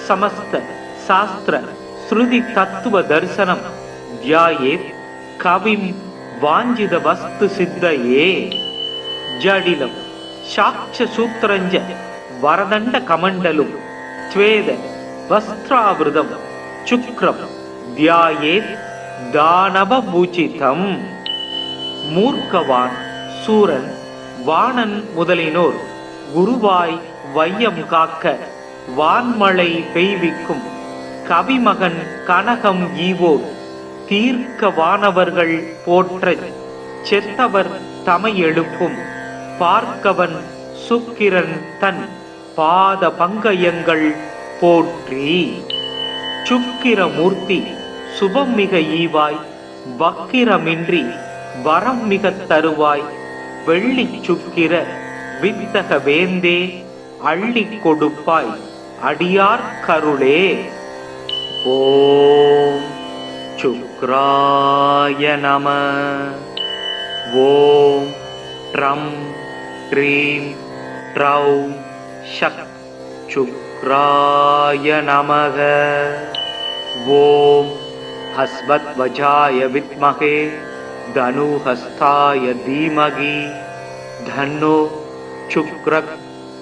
समस्त शास्त्र श्रुति तत्व दर्शनं ध्यायेत् कविं वाञ्छित वस्तु सिद्धये. जडिलं साक्ष्य सूत्रञ्च வரதண்ட கமண்டலும் ஸ்வேத வஸ்திராவிருதம் சுக்ரம் தியாயேத் தானவ பூஜிதம். மூர்க்கவான் சூரன் வாணன் முதலினோர் குருவாய் வையம் காக்க வான்மழை பெய்விக்கும் கவிமகன் கனகம் ஈவோர் தீர்க்க வானவர்கள் போற்ற செத்தவர் தமை எழுப்பும் பார்க்கவன் சுக்கிரன் தன் பாத பங்கயங்கள் போற்றி. சுக்கிரமூர்த்தி சுபம் மிக ஈவாய் வக்கிரமின்றி வரம் மிக தருவாய் வெள்ளி சுக்கிர வித்தக வேந்தே அள்ளி கொடுப்பாய் அடியார் கருளே. ஓம் சுக்ராய நம. ஓம் ட்ரம் க்ரீம் ட்ரௌம் ஷக் சுக்ராய நமக. ஓம் ஹஸ்வத்வஜாய வித்மகே தனுஹஸ்தாய தீமகி தன்னோ சுக்ரக்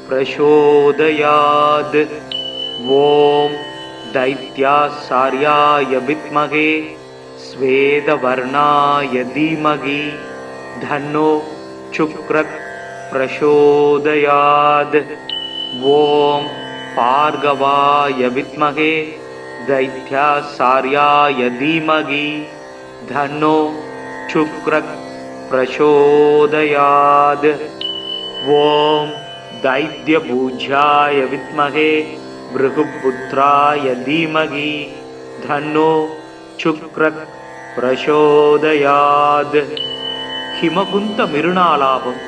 பிரசோதயாத். ஓம் दैत्यासार्याय विद्महे स्वेदवर्णाय धीमहि धन्नो शुक्रः प्रचोदयात्. ओम भार्गवाय विद्महे दैत्यासार्याय धीमहि धन्नो शुक्रः प्रचोदयात्. ओम दैत्यभुजाय विद्महे भृगुपुत्राय धीमहि धन्नो शुक्रः प्रचोदयात्. हिमकुंत मिरुणालाभं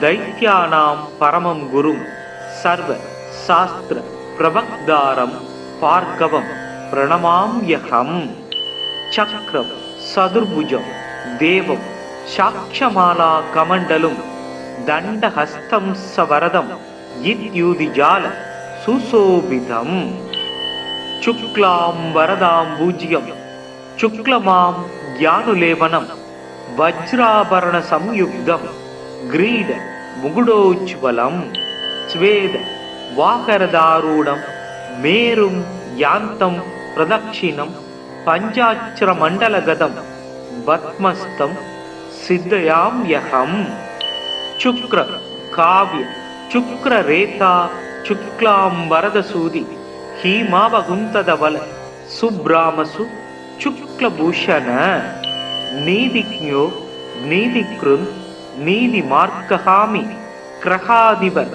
दैत्यानां परमं गुरुं सर्व शास्त्र प्रवक्तारं भार्गवं प्रणमाम्यहम्. चक्रं सदुर्भुजं देवं साक्षमाला कमण्डलुं दण्डहस्तं सवरदं इत्युदिजाल सुशोभितम्. शुक्लां वरदां पूज्यं शुक्लमां ज्ञानुलेपनं वज्राभरण संयुक्तं ग्रीड मुकुटोज्ज्वलं स्वेद वाकरदारूढं मेरुं यान्तं प्रदक्षिणं पञ्चाक्षरमण्डलगतं पद्मस्तं सिद्धयाम्यहम्. शुक्र काव्य शुक्ररेता शुक्लां वरदसूदि हीमावकुन्तदवल सुब्रामसु शुक्लभूषण नीतिज्ञो नीतिकृन् नीतिमार्गहामि क्रहाधिपः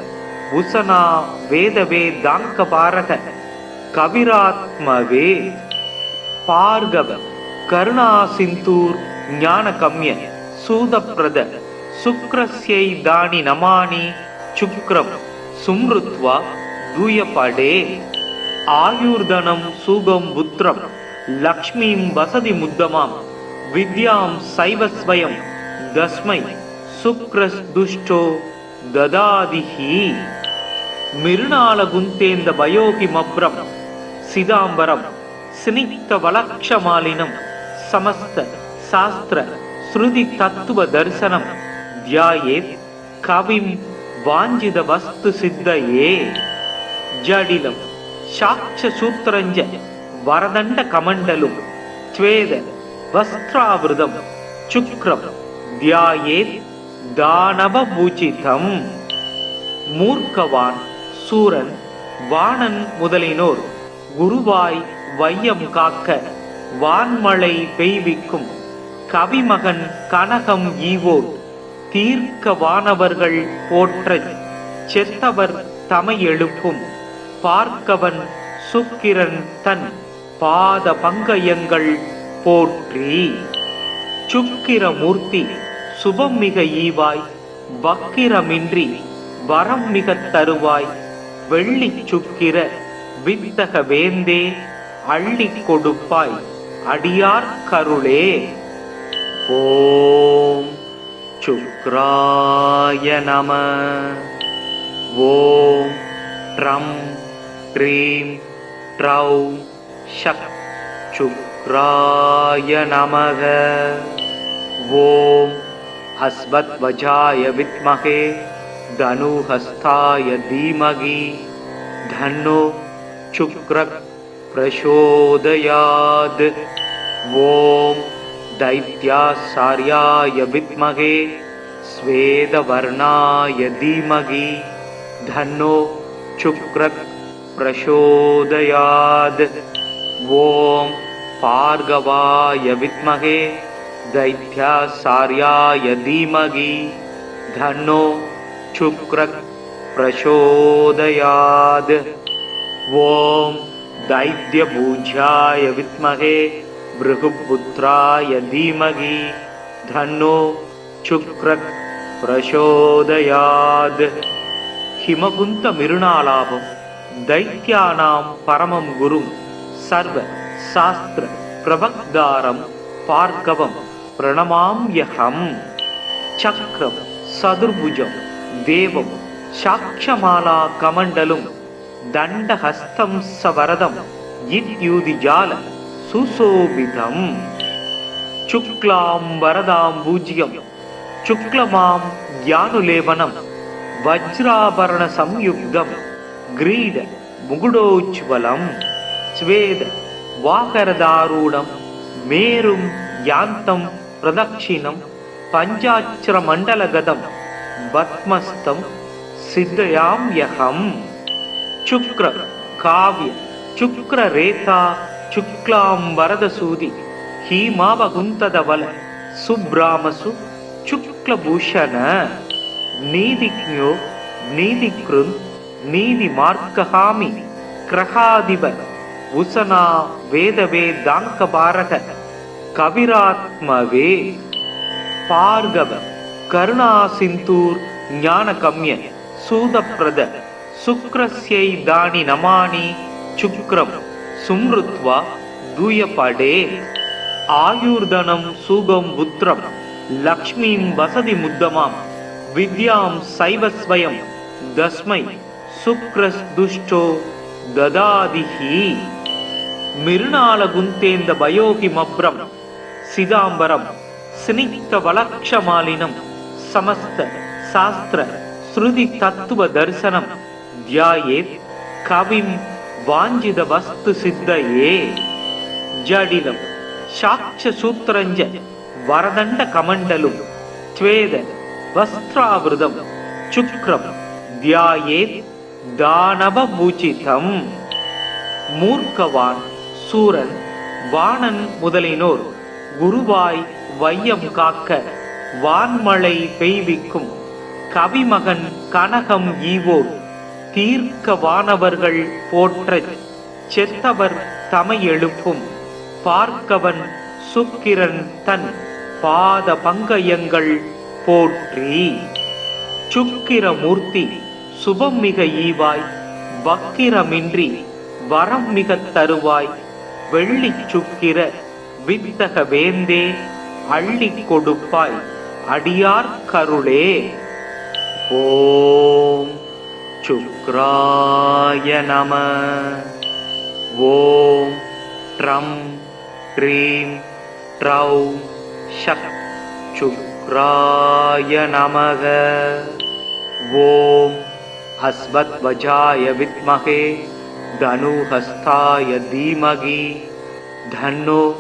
भूषणा वेदवेदाङ्कपारः कविरात्मवे भार्गव करुणासिन्धुर् ज्ञानकम्य सूदप्रद शुक्रस्यै दानि नमानि शुक्रं सुमृत्वा दूयपडे. आयुर्धनं सुगं पुत्रं लक्ष्मीं वसति मुद्दमां विद्यां सैव स्वयं तस्मै शुक्रस्दुष्टो ददादिहि. मिरुणालगुन्तेन्द भयोहिमभ्रं सिदाम्बरं स्निग्धवलक्षमालिनं समस्त शास्त्र श्रुति तत्व दर्शनं ध्यायेत् कविं वाञ्छित वस्तु सिद्धये. जडिलं साक्षसूत्रञ्च वरदण्ड कमण्डलुं स्वेद वस्त्रावृतं शुक्रं ध्यायेत् दानवपूजितम्. மூர்க்கவான் சூரன் வாணன் முதலினோர் குருவாய் வையம் காக்க வான்மழை பெய்விக்கும் கவிமகன் கனகம் ஈவோர் தீர்க்க வானவர்கள் போற்ற செத்தவர் தமை எழுப்பும் பார்க்கவன் சுக்கிரன் தன் பாத பங்கயங்கள் போற்றி. சுக்கிரமூர்த்தி சுபம் மிக ஈவாய் வக்கிரமின்றி வரம் மிக தருவாய் வெள்ளி சுக்கிர வித்தக வேந்தே அள்ளி கொடுப்பாய் அடியார் கருளே. ஓம் சுக்ராய நம. ஓம் ட்ரம் க்ரீம் ட்ரௌம் ஷக் சுக்ராய நமக. ஓம் ஹஸ்வத்வஜாய வித்மகே धनुहस्ताय धीमहि धन्नो शुक्रः प्रचोदयात्। ॐ दैत्याचार्याय विद्महे श्वेतवर्णाय धीमहि धन्नो शुक्रः प्रचोदयात्। ॐ भार्गवाय विद्महे दैत्याचार्याय धीमहि धन्नो शुक्रः प्रचोदयात्। ॐ दैत्यपूज्याय विद्महे भृगुपुत्राय धीमहि धन्नो शुक्रः प्रचोदयात्। हिमकुन्त मिरुणालाभं दैत्यानां परमं गुरुं सर्व शास्त्र प्रवक्तारं भार्गवं प्रणमाम्यहम्। चक्रं चतुर्भुजं देवं साक्षमाला कमण्डलुं दण्डहस्तं सवरदं इत्युदिजाल सुशोभितम्। शुक्लां वरदां पूज्यं शुक्लमां ज्ञानुलेपनं वज्राभरणसंयुक्तं ग्रीड मुकुटोज्ज्वलं स्वेद वाकरदारूढं मेरुं यान्तं प्रदक्षिणं पञ्चाक्षरमण्डलगतं पद्मस्तं सिद्धयाम्यहम्। शुक्र काव्य शुक्ररेता शुक्लां वरदसूदि हीमावकुन्तदवल सुब्रामसु शुक्लभूषण नीतिज्ञो नीतिकृन् नीतिमार्गहामि ग्रहाधिप उशना वेदवेदाङ्कपारक कविरात्मवे भार्गव करुणासिन्धूर् ज्ञानगम्य सूदप्रद शुक्रस्यै दानि नमानि शुक्रं सुमृत्वा दूयपडे आयुर्धनं सुगं पुत्रं लक्ष्मीं वसति मुद्दमां विद्यां सैव स्वयं तस्मै शुक्रस्दुष्टो ददादिहि। मिरुणालगुन्तेन्द भयोहिमभ्रं सिदाम्बरं स्निग्धवलक्षमालिनं समस्त शास्त्र श्रुति तत्त्व दर्शनं ध्यायेत् कविं वाञ्छित वस्तु सिद्धये। जडिलं साक्ष्यसूत्रञ्च वरदण्ड कमण्डलुं स्वेद वस्त्रावृतं शुक्रं ध्यायेत् दानवभूषितम्। மூர்க்கவான் சூரன் வாணன் முதலினோர் குருவாய் வையம் காக்க வான்மழை பெய்விக்கும் கவிமகன் கனகம் ஈவோர் தீர்க்க வானவர்கள் போற்றச் செத்தவர் தமை எழுப்பும் பார்க்கவன் சுக்கிரன் தன் பாத பங்கயங்கள் போற்றி. சுக்கிரமூர்த்தி சுபம் மிக ஈவாய் வக்கிரமின்றி வரம் மிகத் தருவாய் வெள்ளி சுக்கிர வித்தக வேந்தே அள்ளிக் கொடுப்பாய் அடியார் கருளே. ஓம் சுக்ராய நம. ஓம் ட்ரம் ட்ரீம் ட்ரௌம் ஷக் சுக்ராய நமக. ஓம் அஸ்வத்வஜாய வித்மஹே धनुहस्ताय धीमहि धन्नो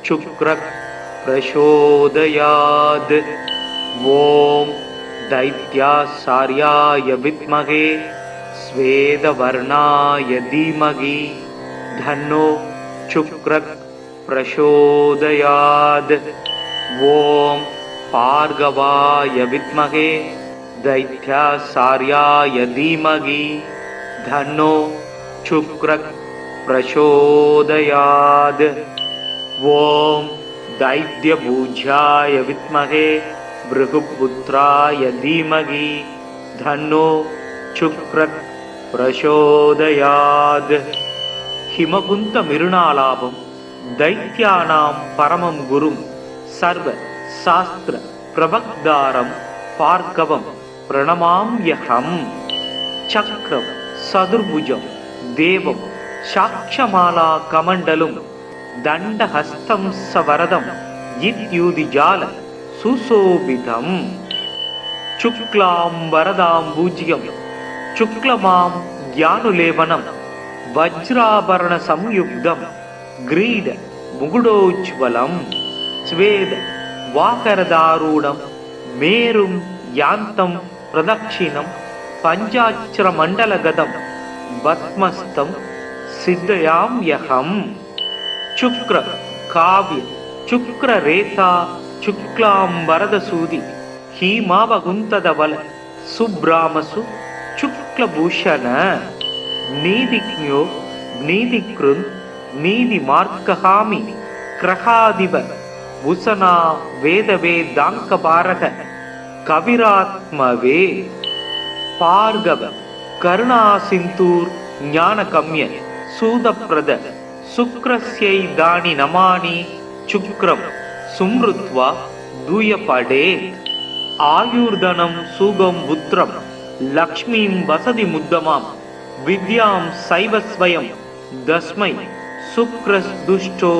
शुक्रः प्रचोदयात्. ॐ दैत्याचार्याय विद्महे श्वेतवर्णाय धीमहि धन्नो शुक्रः प्रचोदयात्. ॐ भार्गवाय विद्महे दैत्याचार्याय धीमहि धन्नो शुक्रः प्रचोदयात्. ॐ दैत्यपूज्याय विद्महे भृगुपुत्राय धीमहि धन्नो शुक्रः प्रचोदयात्. हिमकुन्त मिरुणालाभं दैत्यानां परमं गुरुं सर्व शास्त्र प्रवक्तारं भार्गवं प्रणमाम्यहम्. चक्रं चतुर्भुजं देवं साक्षमाला कमण्डलुं दण्डहस्तं सवरदं इत्युदिजाल सुशोभितम्. சுக்லாம் வரதாம் பூஜ்யம் சுக்லமாம் ஞானுலேவனம் வஜ்ராபரண சம்யுக்தம் கிரீட முகுடோஜ்வலம் ஸ்வேத வாகரதாரூடம் மேரும் யாந்தம் பிரதக்ஷிணம் பஞ்சாட்சர மண்டலகதம் பத்மஸ்தம் சித்தயாம் யகம். சுக்ர காவ்ய சுக்ர ரேதா சுக்லாம் வரதசூதி ஹீமாவகுந்ததவல சுப்ராமசு சுக்லபூஷண நீதிக்ஞோ நீதிக்ருந்த் நீதி மார்க்ககாமி கிரகாதிப உசனா வேதவேதாங்கபாரக கவிராத்மவே பார்கவ கருணாசிந்தூர் ஞானகம்ய சூதப்ரத சுக்ரஸ்யை தானி நமானி சுக்ரம் சும்ருத்வா தூயபடே ஆயுர்தனம் சூகம் புத்திரம் லக்ஷ்மீம் வசதி முத்தமாம் வித்யாம் சைவஸ்வயம் தஸ்மை சுக்ரஸ் துஷ்டோ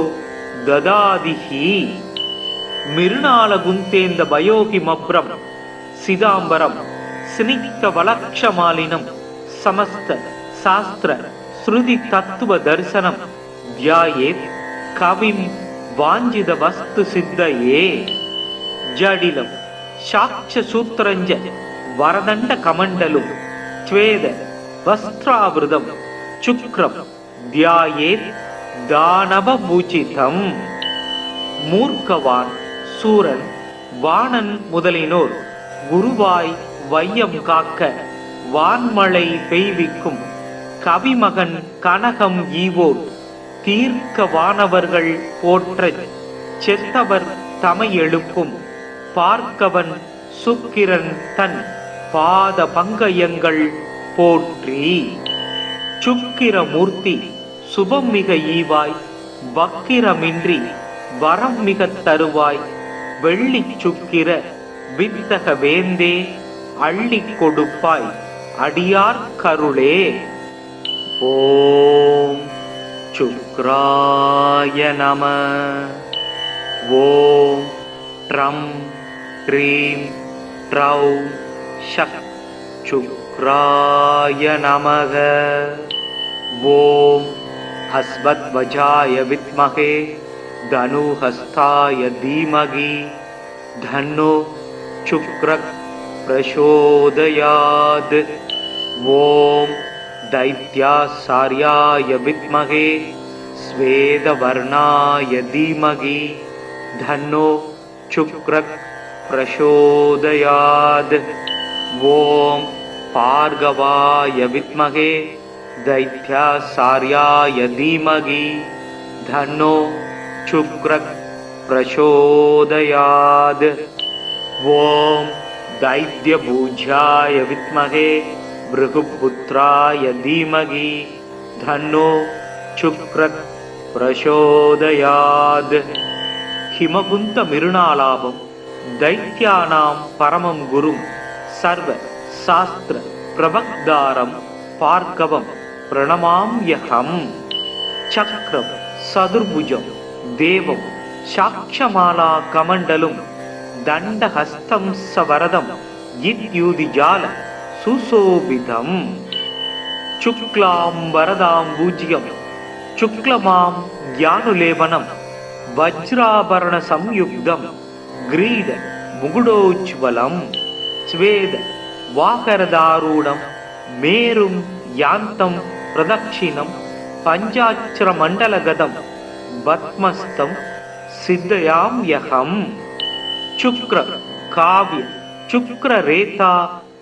ததாதிஹி. மிருணால குந்தேந்த பயோகி மப்ரம் சிதாம்பரம் ஸ்னிக்த வலக்ஷமாலினம் சமஸ்த சாஸ்திர ஸ்ருதி தத்துவ தரிசனம் தியாயேத் கவிம் வாஞ்சித வஸ்து சித்தயே. ஜடிலம் சாட்ச சூத்திரஞ்ச வரதண்ட கமண்டலும் ஸ்வேத வஸ்திராவிருதம் சுக்ரம் தியாயேத் தானவபூஜிதம். மூர்க்கவான் சூரன் வாணன் முதலினோர் குருவாய் வையம் காக்க வான்மழை பெய்விக்கும் கவிமகன் கனகம் ஈவோர் தீர்க்க வானவர்கள் போற்றச் செத்தவர் தமை எழுப்பும் பார்க்கவன் சுக்கிரன் தன் பாத பங்கயங்கள் போற்றி. சுக்கிரமூர்த்தி சுபம் மிக ஈவாய் வக்கிரமின்றி வரம் மிக தருவாய் வெள்ளி சுக்கிர வித்தக வேந்தே அள்ளி கொடுப்பாய் அடியார் கருளே. ஓம் சுக்ராய நம. ஓம் ட்ரம் ட்ரீம் ட்ரௌம் ஷக் சுக்ராய நமக. ஓம் ஹஸ்வத்வஜாய வித்மகே தனுஹஸ்தாய தீமகி தன்னோ சுக்ரக் பிரசோதயாத். ஓம் दैत्यासार्याय विद्महे स्वेदवर्णाय धीमहि धन्नो शुक्रः प्रचोदयात्. ओम भार्गवाय विद्महे दैत्यासार्याय धीमहि धन्नो शुक्रः प्रचोदयात्. ओम दैत्यभुजाय विद्महे भृगुपुत्राय धीमहि धन्नो शुक्रः प्रचोदयात्. हिमकुंत मिरुणालाभं दैत्यानां परमं गुरुं सर्व शास्त्र प्रवक्तारं भार्गवं प्रणमाम्यहं. चक्रं सदुर्भुजं देवं साक्षमाला कमण्डलुं दण्डहस्तं सवरदं इत्युदिजाल सुशोभितम्. शुक्लां वरदां पूज्यं शुक्लमां ज्ञानुलेपनं वज्राभरण संयुक्तं ग्रीड मुकुटोज्ज्वलं स्वेद वाकरदारूढं मेरुं यान्तं प्रदक्षिणं पञ्चाक्षर मण्डलगतं पद्मस्तं सिद्धयाम्यहम्. शुक्र काव्य शुक्र रेता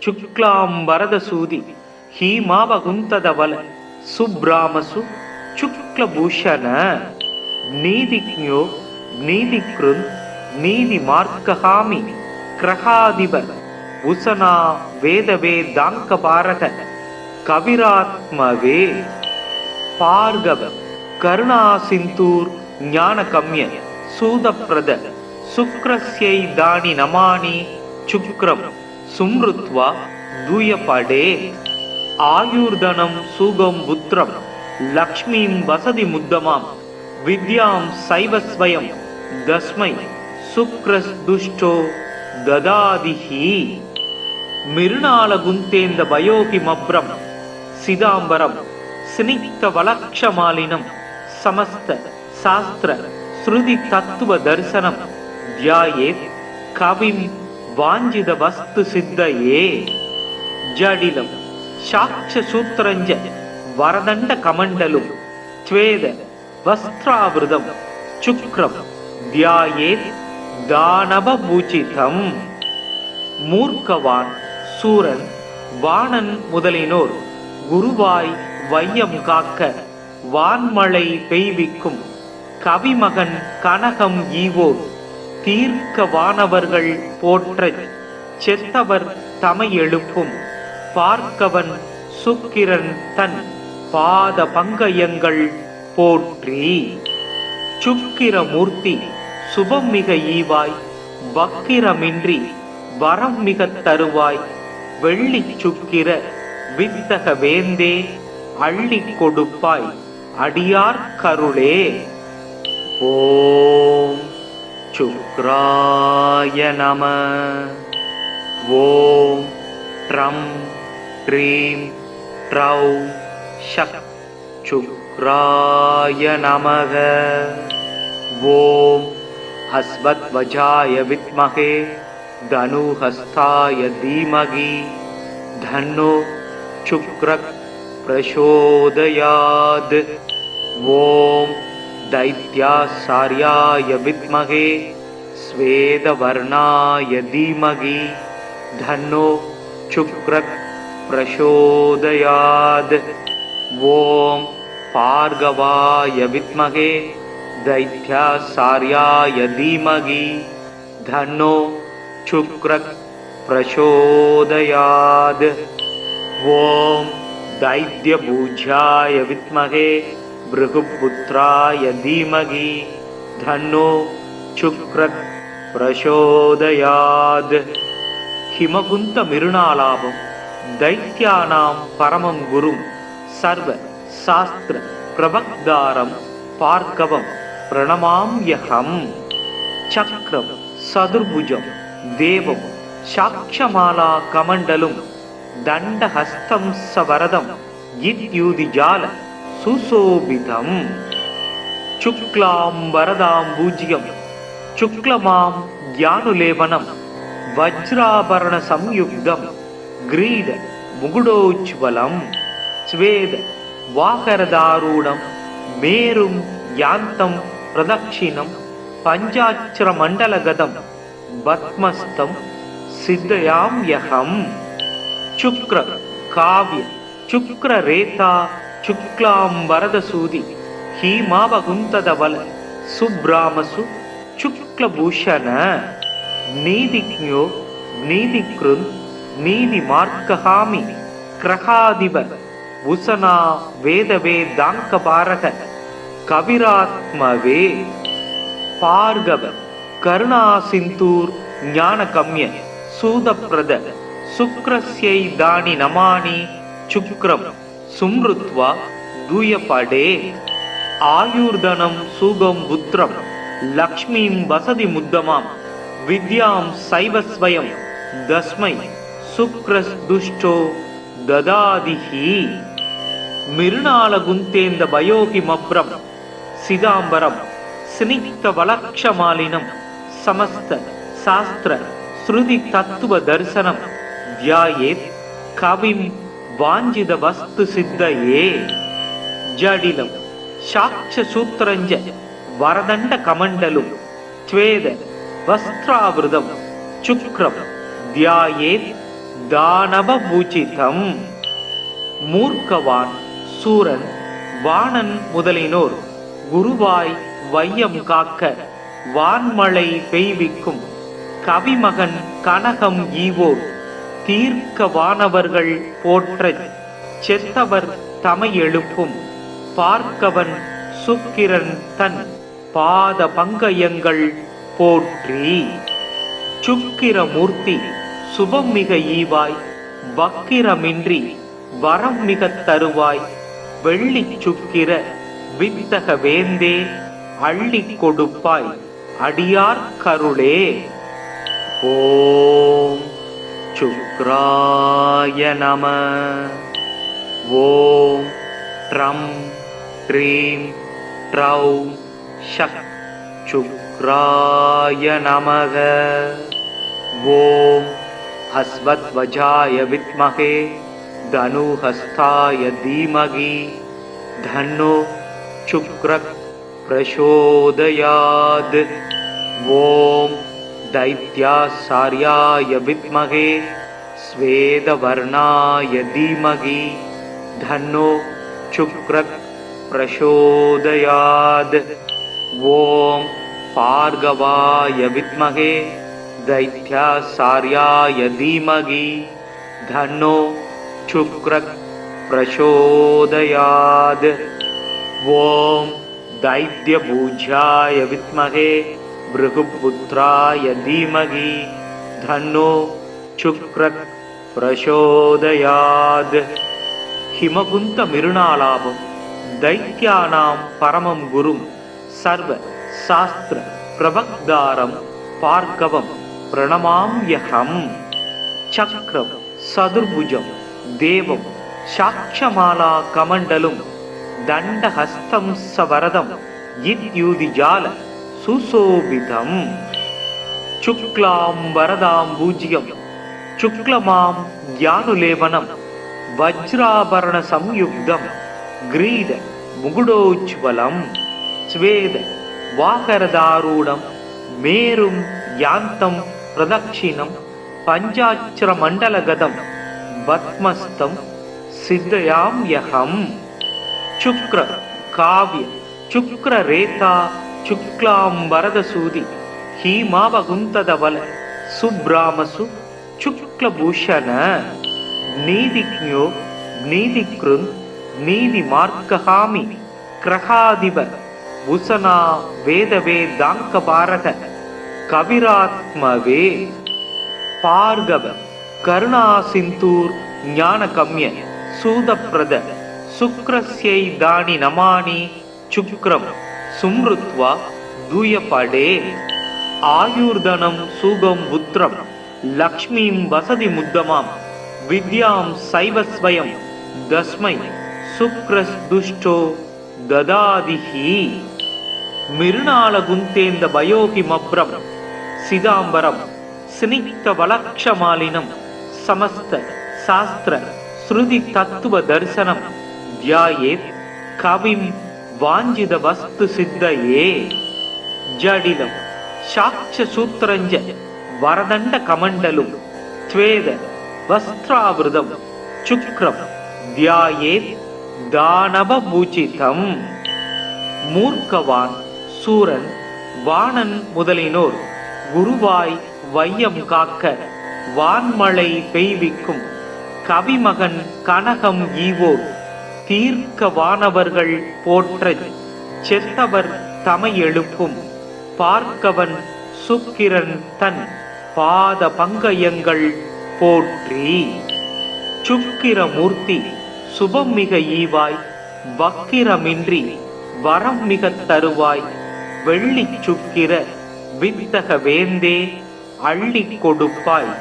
शुक्लां वरदसूदि हीमावकुन्तदवल सुब्रामसु शुक्लभूषण नीतिज्ञो नीतिकृन् नीतिमार्कहामि क्रहादिब उसना वेदवेदाङ्कपारक कविरात्मवे पार्गव करुणासिन्धूर् ज्ञानकम्य सूदप्रद शुक्रस्यै दानि नमानि शुक्रं सुमृत्वा दूयपडे आयुर्धनं सुगं पुत्रं लक्ष्मीं वसति मुद्दमां विद्यां सैवस्वयं दस्मै शुक्रस्दुष्टो ददादिहि. மிருணாலகுந்தேந்த பயோகி மப்ரம் சிதாம்பரம் சினிக்த வலக்ஷமாலினம் சமஸ்த சாஸ்திர ஸ்ருதி தத்துவ தரிசனம் தியாயேத் கவிம் வாஞ்சித வஸ்து சித்தயே. ஜடிலம் சாட்ச சூத்திரஞ்ச வரதண்ட கமண்டலும் த்வேத வஸ்திராவிருதம் சுக்ரம் தியாயேத் தானவபூஜிதம். மூர்க்கவான் சூரன் வாணன் முதலினோர் குருவாய் வையம் காக்க வான்மழை பெய்விக்கும் கவிமகன் கனகம் ஈவோர் தீர்க்க வானவர்கள் போற்றச் செத்தவர் தமை எழுப்பும் பார்க்கவன் சுக்கிரன் தன் பாத பங்கயங்கள் போற்றி. சுக்கிரமூர்த்தி சுபம் மிக ஈவாய் வக்கிரமின்றி வரம் மிக தருவாய் வெள்ளி சுக்கிர வித்தக வேந்தே அள்ளி கொடுப்பாய் அடியார் கருளே. ஓம் சுக்ராய நம. ஓம் ட்ரம் ட்ரீம் ட்ரௌ ஷக் சுக்ராய நமக. ஓம் ஹஸ்வத்வஜாய வித்மகே தனுஹஸ்தாய தீமகி தன்னோ சுக்ரக் பிரசோதயாத். ஓம் दैत्यासार्याय विद्महे स्वेदवर्णाय धीमहि धन्नो शुक्रः प्रचोदयात्. ओम भार्गवाय विद्महे दैत्यासार्याय धीमहि धन्नो शुक्रः प्रचोदयात्. ओम दैत्यभुजाय विद्महे भृगुपुत्राय धीमहि धन्नो शुक्रः प्रचोदयात्. हिमकुंत मिरुणालाभं दैत्यानां परमं गुरुं सर्व शास्त्र प्रवक्तारं पार्कवं प्रणमाम्यहं. चक्रं सदुर्भुजं देवं साक्षमाला कमण्डलुं दण्डहस्तं सवरदं इत्युदिजाल सुशोभितम्. शुक्लां वरदाम्बुजं शुक्लमां ज्ञानुलेपनं वज्राभरण संयुक्तं ग्रीड मुकुटोज्ज्वलं स्वेद वाकरदारूढं मेरुं यान्तं प्रदक्षिणं पञ्चाक्षरमण्डलगतं पद्मस्तं सिद्धयाम्यहं. शुक्र काव्य शुक्ररेता शुक्लां वरदसूदि हीमावकुन्तदवल सुब्रामसु शुक्लभूषण नीतिज्ञो नीतिकृन् नीतिमार्गहामि क्रहादिव उसना वेदवेदाङ्कपारक कविरात्मवे. भार्गव करुणासिन्धूर् ज्ञानकम्य सूदप्रद शुक्रस्यै दानि नमानि शुक्रं सुमृत्वा दूयपडे. आयुर्धनं सुगं पुत्रं लक्ष्मीं वसति मुद्दमां विद्यां सैव स्वयं तस्मै शुक्रदुष्टो ददादिहि. मिरुणालगुन्तेन्द भयोहि मब्रं सिदाम्बरं स्निग्धवलक्षमालिनं समस्त शास्त्र श्रुति तत्व दर्शनं ध्यायेत् कविं वाञ्छित वस्तु सिद्धये. जडिलं साक्ष सूत्रञ्च वरदण्ड कमण्डलुं त्वेद वस्त्रावृतं शुक्रं ध्यायेत् दानवपूजितं. மூர்க்கவான் சூரன் வாணன் முதலினோர் குருவாய் வையம் காக்க வான்மழை பெய்விக்கும் கவிமகன் கனகம் ஈவோர் தீர்க்க வானவர்கள் போற்றச் செத்தவர் தமை எழுப்பும் பார்க்கவன் சுக்கிரன் தன் பாத பங்கயங்கள் போற்றி. சுக்கிரமூர்த்தி சுபம் மிக ஈவாய் வக்கிரமின்றி வரம் மிக தருவாய் வெள்ளி சுக்கிர வித்தக வேந்தே அள்ளி கொடுப்பாய் அடியார் கருளே. ஓம் சுக்ராய நம. ஓம் ட்ரம் ட்ரீம் ட்ரௌம் ஷக் சுக்ராய நமக. ஓம் அஸ்வத்வஜாய வித்மகே தனுஹஸ்தாய தீமகி தன்னோ சுக்ரக் பிரசோதயாத். ஓம் தைத்யாசார்யாய வித்மகே ஸ்வேதவர்ணாய தீமகி தன்னோ சுக்ரக் பிரசோதயாத். ஓம் பார்கவாய வித்மகே தைத்யாசார்யாய தீமகி தன்னோ சுக்ரக் பிரசோதயாத். ஓம் தைத்யபூஜ்யாய வித்மகே பிருகுபுத்ராய தீமகி தன்னோ சுக்ரக் பிரசோதயாத். ஹிமகுந்த மிருணாலாபம் தைத்யானாம் பரமம் குரும் சர்வ சாஸ்திர பிரபக்தாரம் பார்கவம் பிரணமாம்யஹம். சக்ரம் சதுர்புஜம் தேவம் சாட்சமாலா கமண்டலும் தண்டஹஸ்தம் சவரதம் இத்யூதிஜால சுசோபிதம். சுக்லாம் வரதாம் பூஜ்யம் சுக்லமாம் ஞானுலேவனம் வஜ்ராபரண சம்யுக்தம் கிரீட முகுடோஜ்வலம். ஸ்வேத வாகரதாரூடம் மேரும் யாந்தம் பிரதக்ஷிணம் பஞ்சாட்சர மண்டலகதம் பத்மஸ்தம் சித்தயாம்யஹம். சுக்ர காவ்ய சுக்ர ரேதா சுக்லாம் வரதசூதி ஹீமாவகுந்ததவல சுப்ராமசு சுக்லபூஷண. நீதிக்ஞோ நீதிக்ருந் நீதி மார்க்கஹாமி கிரகாதிப உசனா வேதவேதாங்க பாரக கவிராத்மவே. பார்கவ கருணா சிந்தூர் ஞான கம்ய சூதப்ரத சுக்ரஸ்யை தானி நமானி சுக்ரம் சும்ருத்வா தூயபடே. ஆயுர்தனம் சூகம் புத்திரம் லக்ஷ்மீம் வசதி முத்தமாம் வித்யாம் சைவஸ்வயம் தஸ்மை சுக்ரஸ் துஷ்டோ ததாதிஹி. மிருணால குந்தேந்த பயோகி மப்ரம் சிதாம்பரம் ஸ்னிக்த வலக்ஷமாலினம் சமஸ்த சாஸ்திர ஸ்ருதி தத்துவ தரிசனம் தியாயேத் கவிம் வாஞ்சித வஸ்து சித்தயே. ஜடிலம் சாட்ச சூத்திரஞ்ச வரதண்ட கமண்டலும் ஸ்வேத வஸ்திராவிருதம் சுக்ரம் தியாயேத் தானவ பூஜிதம். மூர்க்கவான் சூரன் வாணன் முதலினோர் குருவாய் வையம் காக்க வான்மழை பெய்விக்கும் கவிமகன் கனகம் ஈவோர் தீர்க்க வானவர்கள் போற்ற செத்தவர் தமை எழுப்பும் பார்க்கவன் சுக்கிரன் தன் பாத பங்கயங்கள் போற்றி. சுக்கிரமூர்த்தி சுபம் மிக ஈவாய் வக்கிரமின்றி வரம் மிக தருவாய் வெள்ளி சுக்கிர வித்தக வேந்தே அள்ளி கொடுப்பாய்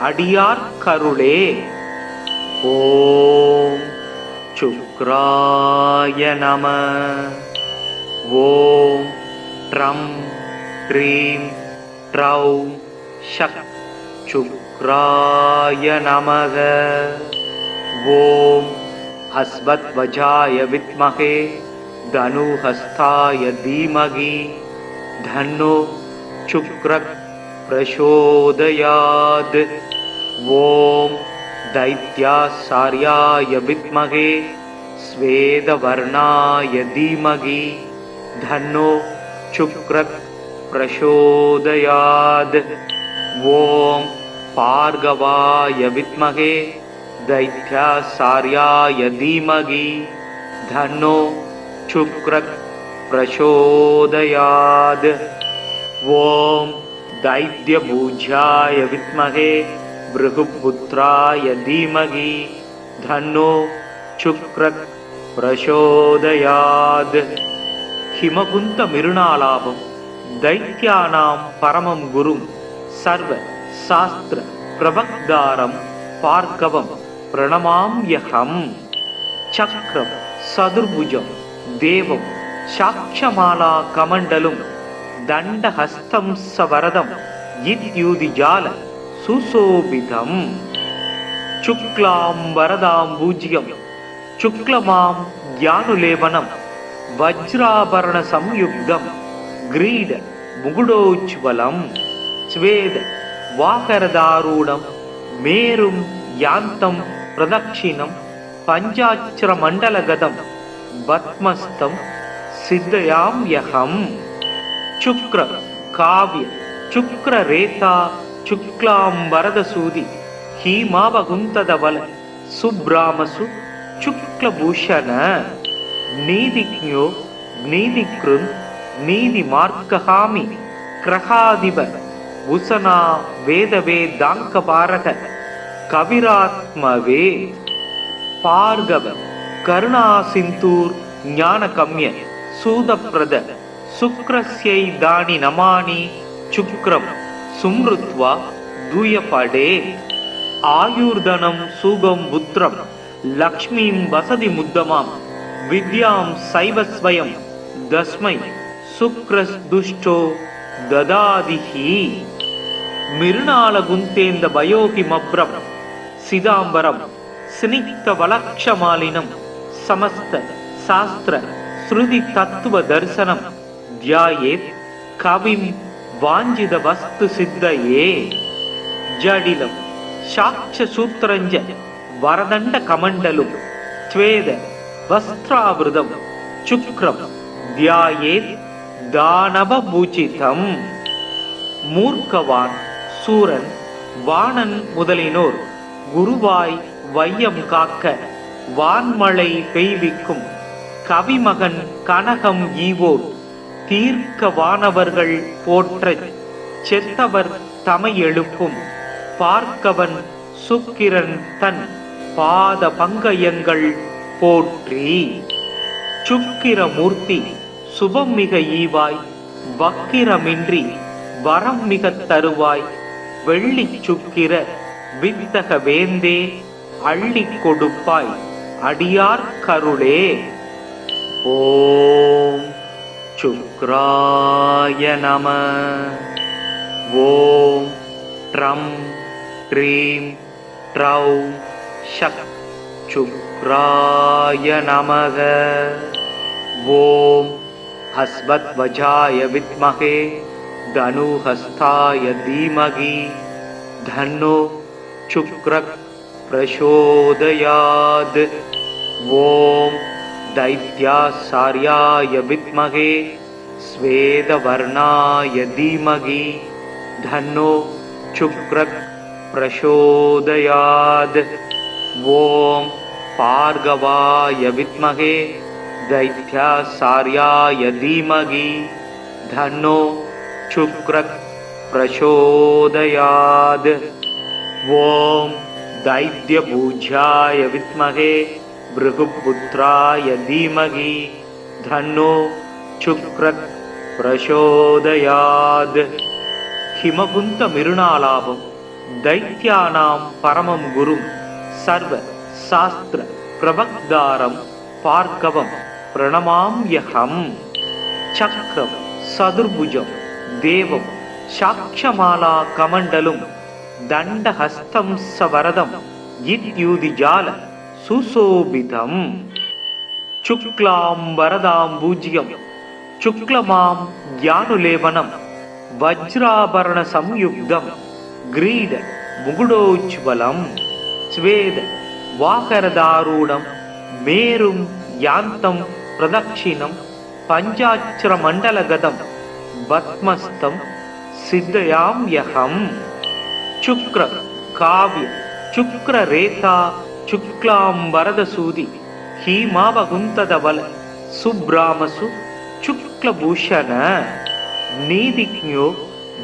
அடியார் கருளே. ஓம் சுக்ராய நம. ஓம் ட்ரம் ட்ரீம் ட்ரௌம் ஷக் சுக்ராய நமக. ஓம் அஸ்வத்வஜாய வித்மகே தனுஹஸ்தாய தீமகி தன்னோ சுக்ரக் பிரசோதயாத். ஓம் தைத்யாசார்யாய வித்மகே ஸ்வேதவர்ணாய தீமகி தன்னோ சுக்ரக் பிரசோதயாத். ஓம் பார்கவாய வித்மகே தைத்யாசார்யாய தீமகி தன்னோ சுக்ரக் பிரசோதயாத். ஓம் தைத்யபூஜ்யாய வித்மகே பிருகுபுத்ராய தீமகி தன்னோ சுக்ரக் பிரசோதயாத். ஹிமகுந்த மிருணாலாபம் தைத்யானாம் பரமம் குரும் சர்வ சாஸ்திர பிரபக்தாரம் பார்கவம் பிரணமாம்யகம். சக்ரம் சதுர்புஜம் தேவம் சாட்சமாலா கமண்டலும் தண்டஹஸ்தம் சவரதம் இத்யூதிஜால சுசோபிதம். சுக்லாம் வரதாம் பூஜ்யம் சுக்லமாம் ஞானுலேபனம் வஜ்ராபரண சம்யுக்தம் கிரீட முகுடோஜ்வலம். ஸ்வேத வாகரதாரூடம் மேரும் யாந்தம் பிரதக்ஷிணம் பஞ்சாட்சர மண்டலகதம் பத்மஸ்தம் சித்தயாம்யகம். சுக்ர காவ்ய சுக்ர ரேதா சுக்லாம் வரதசூதி ஹீமாவகுந்ததவல சுப்ராமசு சுக்லபூஷண. நீதிக்ஞோ நீதிக்ருந் நீதி மார்க்கஹாமி கிரகாதிப உசனா வேதவேதாங்கபாரக கவிராத்மவே. பார்கவ கருணா சிந்தூர் ஞானகம்ய சூதப்ரத சுக்ரஸ்யை தானி நமானி சுக்ரம் சும்ருத்வா தூயபடே. ஆயுர்தனம் சூகம் புத்திரம் லக்ஷ்மீம் வசதி முத்தமாம் வித்யாம் சைவஸ்வயம் தஸ்மை சுக்ரஸ் துஷ்டோ ததாதிஹி. மிருணால குந்தேந்த பயோகி மப்ரம் சிதாம்பரம் ஸ்னிக்த வலக்ஷமாலினம் சமஸ்த சாஸ்திர ஸ்ருதி தத்துவ தர்சனம் தியாயேத் கவிம் வாஞ்சித வஸ்து சித்தயே. ஜடிலம் சாட்ச சூத்திரஞ்ச வரதண்ட கமண்டலும் ஸ்வேத வஸ்திராவிருதம் சுக்ரம் தியாயேத் தானவபூஜிதம். மூர்க்கவான் சூரன் வாணன் முதலினோர் குருவாய் வையம் காக்க வான்மழை பெய்விக்கும் கவிமகன் கனகம் ஈவோர் தீர்க்க வானவர்கள் போற்றச் செத்தவர் தமை எழுப்பும் பார்க்கவன் சுக்கிரன் தன் பாத பங்கயங்கள் போற்றி. சுக்கிரமூர்த்தி சுபம் மிக ஈவாய் வக்கிரமின்றி வரம் மிக தருவாய் வெள்ளி சுக்கிர வித்தக வேந்தே அள்ளி கொடுப்பாய் அடியார் கருளே. ஓம் சுக்ராய நம. ஓம் ட்ரம் ட்ரீம் ட்ரௌம் ஷக் சுக்ராய நமக. ஓம் ஹஸ்வத்வஜாய வித்மஹே தனுஹஸ்தாய தீமகி தன்னோ சுக்ரக் பிரசோதயாத். ஓம் दैत्यासार्याय विद्महे स्वेदवर्णाय धीमहि धन्नो शुक्रः प्रचोदयात्. ओम भार्गवाय विद्महे दैत्यासार्याय धीमहि धन्नो शुक्रः प्रचोदयात्. ओम दैत्यभुजाय विद्महे भृगुपुत्राय धीमहि धन्नो शुक्रः प्रचोदयात्. हिमकुंत मिरुणालाभं दैत्यानां परमं गुरुं सर्व शास्त्र प्रवक्तारं भार्गवं प्रणमाम्यहम्. चक्रं सदुर्भुजं देवं साक्षमाला कमण्डलुं दण्डहस्तं सवरदं इत्युदिजाल सुशोभितम्. शुक्लां वरदां पूज्यं शुक्लमां ज्ञानुलेपनं वज्राभरण संयुक्तं ग्रीड मुकुडोज्वलं. स्वेद वाकरदारूढं मेरुं यान्तं प्रदक्षिणं पञ्चाक्षर मण्डलगतं पद्मस्तं सिद्धयाम्यहम्. शुक्र काव्य शुक्र रेता शुक्लां वरदसूदि हीमावकुन्तदवल सुब्रामसु शुक्लभूषण. नीतिज्ञो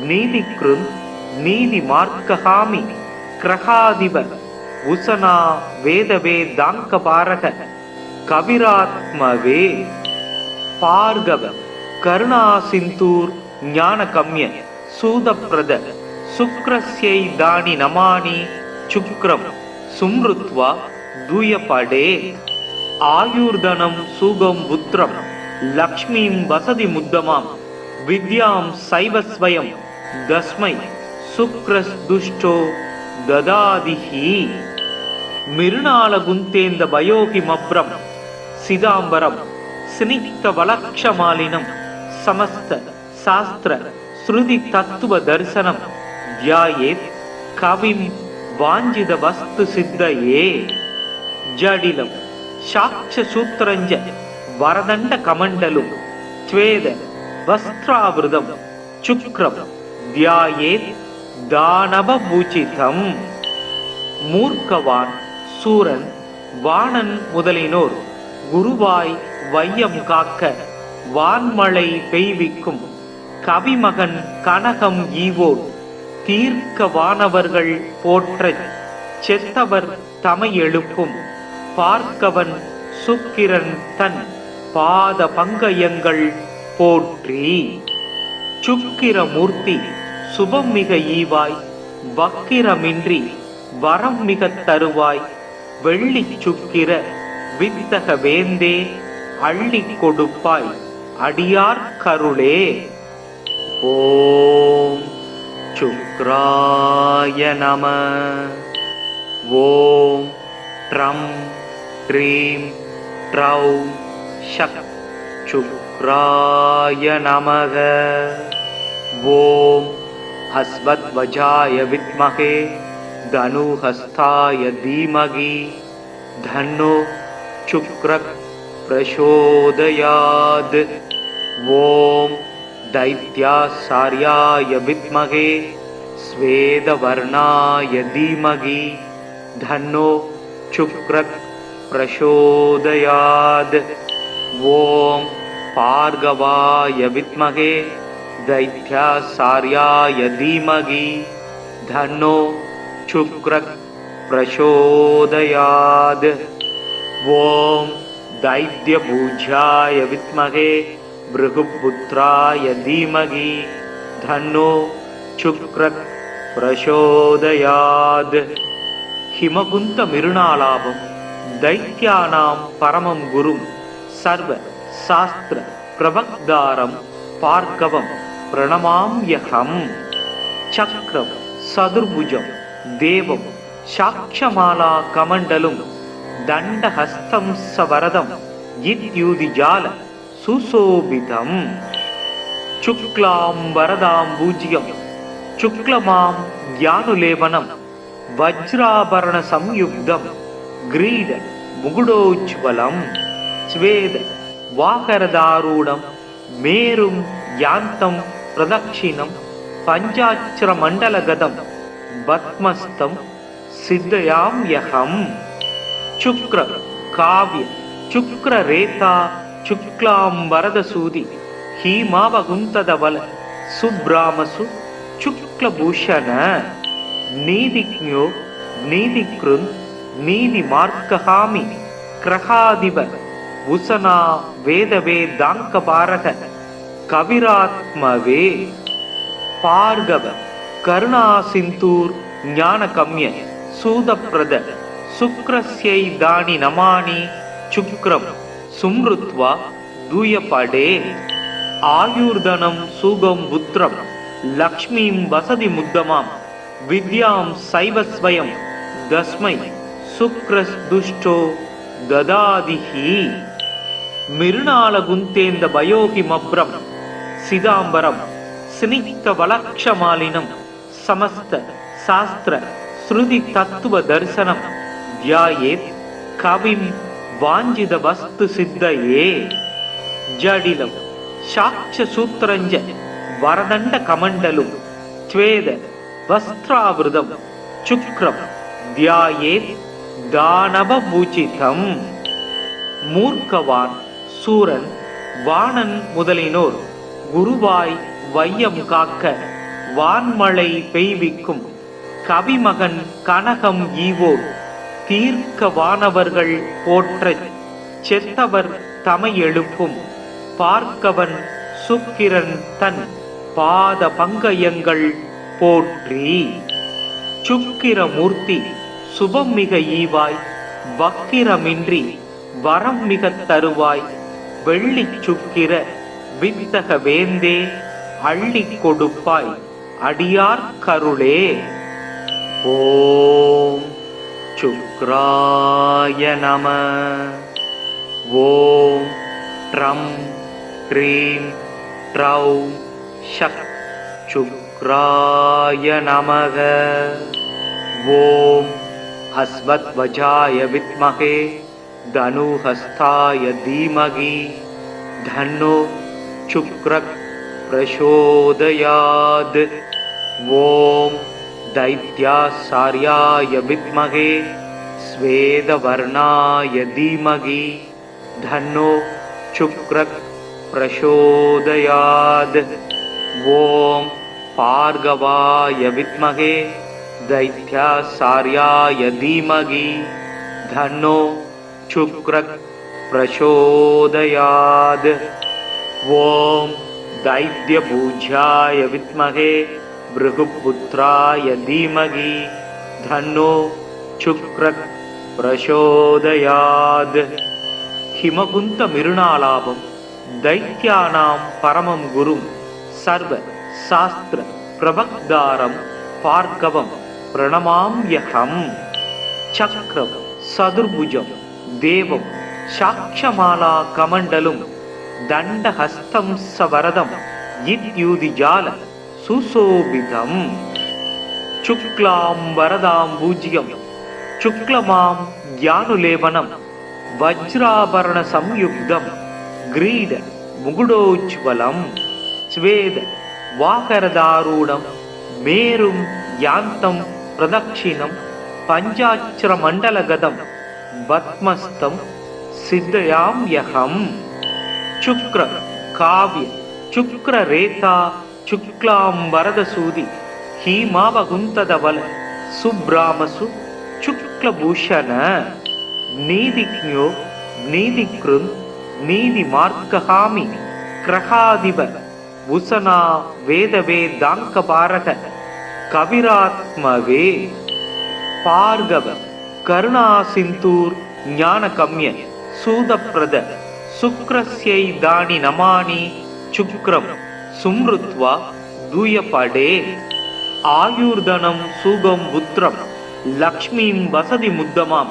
नीतिकृन् नीतिमार्कहामि क्रहादिव उसना वेदवेदाङ्कपारक कविरात्मवे. भार्गव करुणासिन्धूर् ज्ञानकम्य सूदप्रद சுக்ரஸ்யை தானி நமானி சுக்ரம் சும்ருத்வா தூயபடே ஆயுர்தனம் சூகம் புத்திரம் லக்ஷ்மீம் வசதி முத்தமாம் வித்யாம் சைவஸ்வயம் தஸ்மை சுக்ரஸ் துஷ்டோ ததாதிஹி மிருணால குந்தேந்த பயோகி மப்ரம் சிதாம்பரம் சினிக்த வலக்ஷமாலினம் சமஸ்த சாஸ்திர ஸ்ருதி தத்துவ தரிசனம் தியாயேத் கவிம் வாஞ்சித வஸ்து சித்தயே ஜடிலம் சாட்ச சூத்திரஞ்ச வரதண்ட கமண்டலும் ஸ்வேத வஸ்திராவிருதம் சுக்ரம் தியாயேத் தானவ பூஜிதம் மூர்க்கவான் சூரன் வாணன் முதலினோர் குருவாய் வையம் காக்க வான்மழை பெய்விக்கும் கவிமகன் கனகம் ஈவோர் தீர்க்க வானவர்கள் போற்றச் செத்தவர் தமை எழுப்பும் பார்க்கவன் சுக்கிரன் தன் பாத பங்கயங்கள் போற்றி சுக்கிரமூர்த்தி சுபம் மிக ஈவாய் வக்கிரமின்றி வரம் மிக தருவாய் வெள்ளி சுக்கிர வித்தக வேந்தே அள்ளி கொடுப்பாய் அடியார் கருளே. ஓம் சுக்ராய நம. ஓம் ட்ரம் ட்ரீம் ட்ரௌம் ஷக் சுக்ராய நமக. ஓம் அஸ்வத்வஜாய வித்மகே தனுஹஸ்தாய தீமகி தன்னோ சுக்ரக் பிரசோதயாத். ஓம் दैत्यासार्याय विद्महे स्वेदवर्णाय धीमहि धन्नो शुक्रः प्रचोदयात्. ओम भार्गवाय विद्महे दैत्यासार्याय धीमहि धन्नो शुक्रः प्रचोदयात्. ओम दैत्यपूज्याय विद्महे भृगुपुत्राय धीमहि धन्नो शुक्रः प्रचोदयात्. हिमकुंत मिरुणालाभं दैत्यानां परमं गुरुं सर्व शास्त्र प्रवक्तारं पार्कवं प्रणमाम्यहम्. चक्रं सदुर्भुजं देवं साक्षमाला कमण्डलुं दण्डहस्तं सवरदं इत्युदिजाल सुशोभितम्. शुक्लां वरदां पूज्यं शुक्लमां ज्ञानुलेपनं वज्राभरण संयुक्तं ग्रीड मुकुटोज्ज्वलं स्वेद वाहरदारूढं मेरुं यान्तं प्रदक्षिणं पञ्चाक्षरमण्डलगतं पद्मस्तं सिद्धयाम्यहम्. शुक्र काव्य शुक्ररेता शुक्लां वरदसूदि हीमावगुंतदवल सुब्रामसु शुक्लभूषण नीतिज्ञो नीतिकृन् नीतिमार्गहामि क्रहादिव उसना वेदवेदाङ्कपारक कविरात्मवे पार्गव करुणासिन्धूर् ज्ञानकम्य सूदप्रद शुक्रस्यै दानि नमानि शुक्रं सुमृत्वा दूयपडे आयुर्धनं सुगं पुत्रं लक्ष्मीं वसति मुद्दमां विद्यां सैवस्वयं दस्मै शुक्रस्दुष्टो ददादिहि. मिरुणालगुन्तेन्द भयोहिमभ्रं सिदाम्बरं स्निग्धवलक्षमालिनं समस्त शास्त्र श्रुति तत्व दर्शनं ध्यायेत् कविं वाञ्छित वस्तु सिद्धये. जडिलं साक्ष सूत्रञ्च वरदण्ड कमण्डलुं स्वेद वस्त्रावृतं शुक्रं ध्यायेत् दानव பூஜிதம். மூர்க்கவான் சூரன் வாணன் முதலினோர் குருவாய் வையம் காக்க வான்மழை பெய்விக்கும் கவிமகன் கனகம் ஈவோர் தீர்க்க வானவர்கள் போற்றச் செத்தவர் தமை எழுப்பும் பார்க்கவன் சுக்கிரன் தன் பாத பங்கயங்கள் போற்றி. சுக்கிரமூர்த்தி சுபம் மிக ஈவாய், வக்கிரமின்றி வரம் மிக தருவாய், வெள்ளி சுக்கிர வித்தக வேந்தே அள்ளி கொடுப்பாய், அடியார் கருளே. ஓம் சுக்ராய நம. ஓம் ட்ரம் க்ரீம் ட்ரௌம் ஷக் சுக்ராய நமக. ஓம் அஸ்வத்வஜாய வித்மகே தனுஹஸ்தாய தீமகி தன்னோ சுக்ரக் பிரசோதயாத். ஓம் दैत्यासार्याय विद्महे स्वेदवर्णाय धीमहि धन्नो शुक्रः प्रचोदयात्. ओम भार्गवाय विद्महे दैत्यासार्याय धीमहि धन्नो शुक्रः प्रचोदयात्. ओम दैत्यपूज्याय विद्महे भृगुपुत्राय धीमहि धन्नो शुक्रः प्रचोदयात्. हिमकुंत मिरुणालाभं दैत्यानां परमं गुरुं सर्व शास्त्र प्रवक्तारं भार्गवं प्रणमाम्यहम्. चक्रं सदुर्भुजं देवं साक्षमाला कमण्डलुं दण्डहस्तं सवरदं इत्युदिजाल सुशोभितम्. शुक्लां वरदां भूज्यं शुक्लमां ज्ञानुलेपनं वज्राभरण संयुक्तं ग्रीड मुकुटोज्ज्वलं स्वेद वाकरदारूढं मेरुं यान्तं प्रदक्षिणं पञ्चाक्षरमण्डलगतं पद्मस्तं सिद्धयाम्यहम्. शुक्र काव्य शुक्ररेता शुक्लां वरदसूदि हीमावकुन्तदवल सुब्रामसु शुक्लभूषण नीतिज्ञो नीतिकृन् नीतिमार्गहामि ग्रहाधिप उशना वेदवेदाङ्कपारक कविरात्मवे भार्गव करुणासिन्धूर् ज्ञानकम्य सूदप्रद शुक्रस्यै दानि नमानि शुक्रं सुमृत्वा दूयपडे. आयुर्धनं सुगं पुत्रं लक्ष्मीं वसति मुद्दमां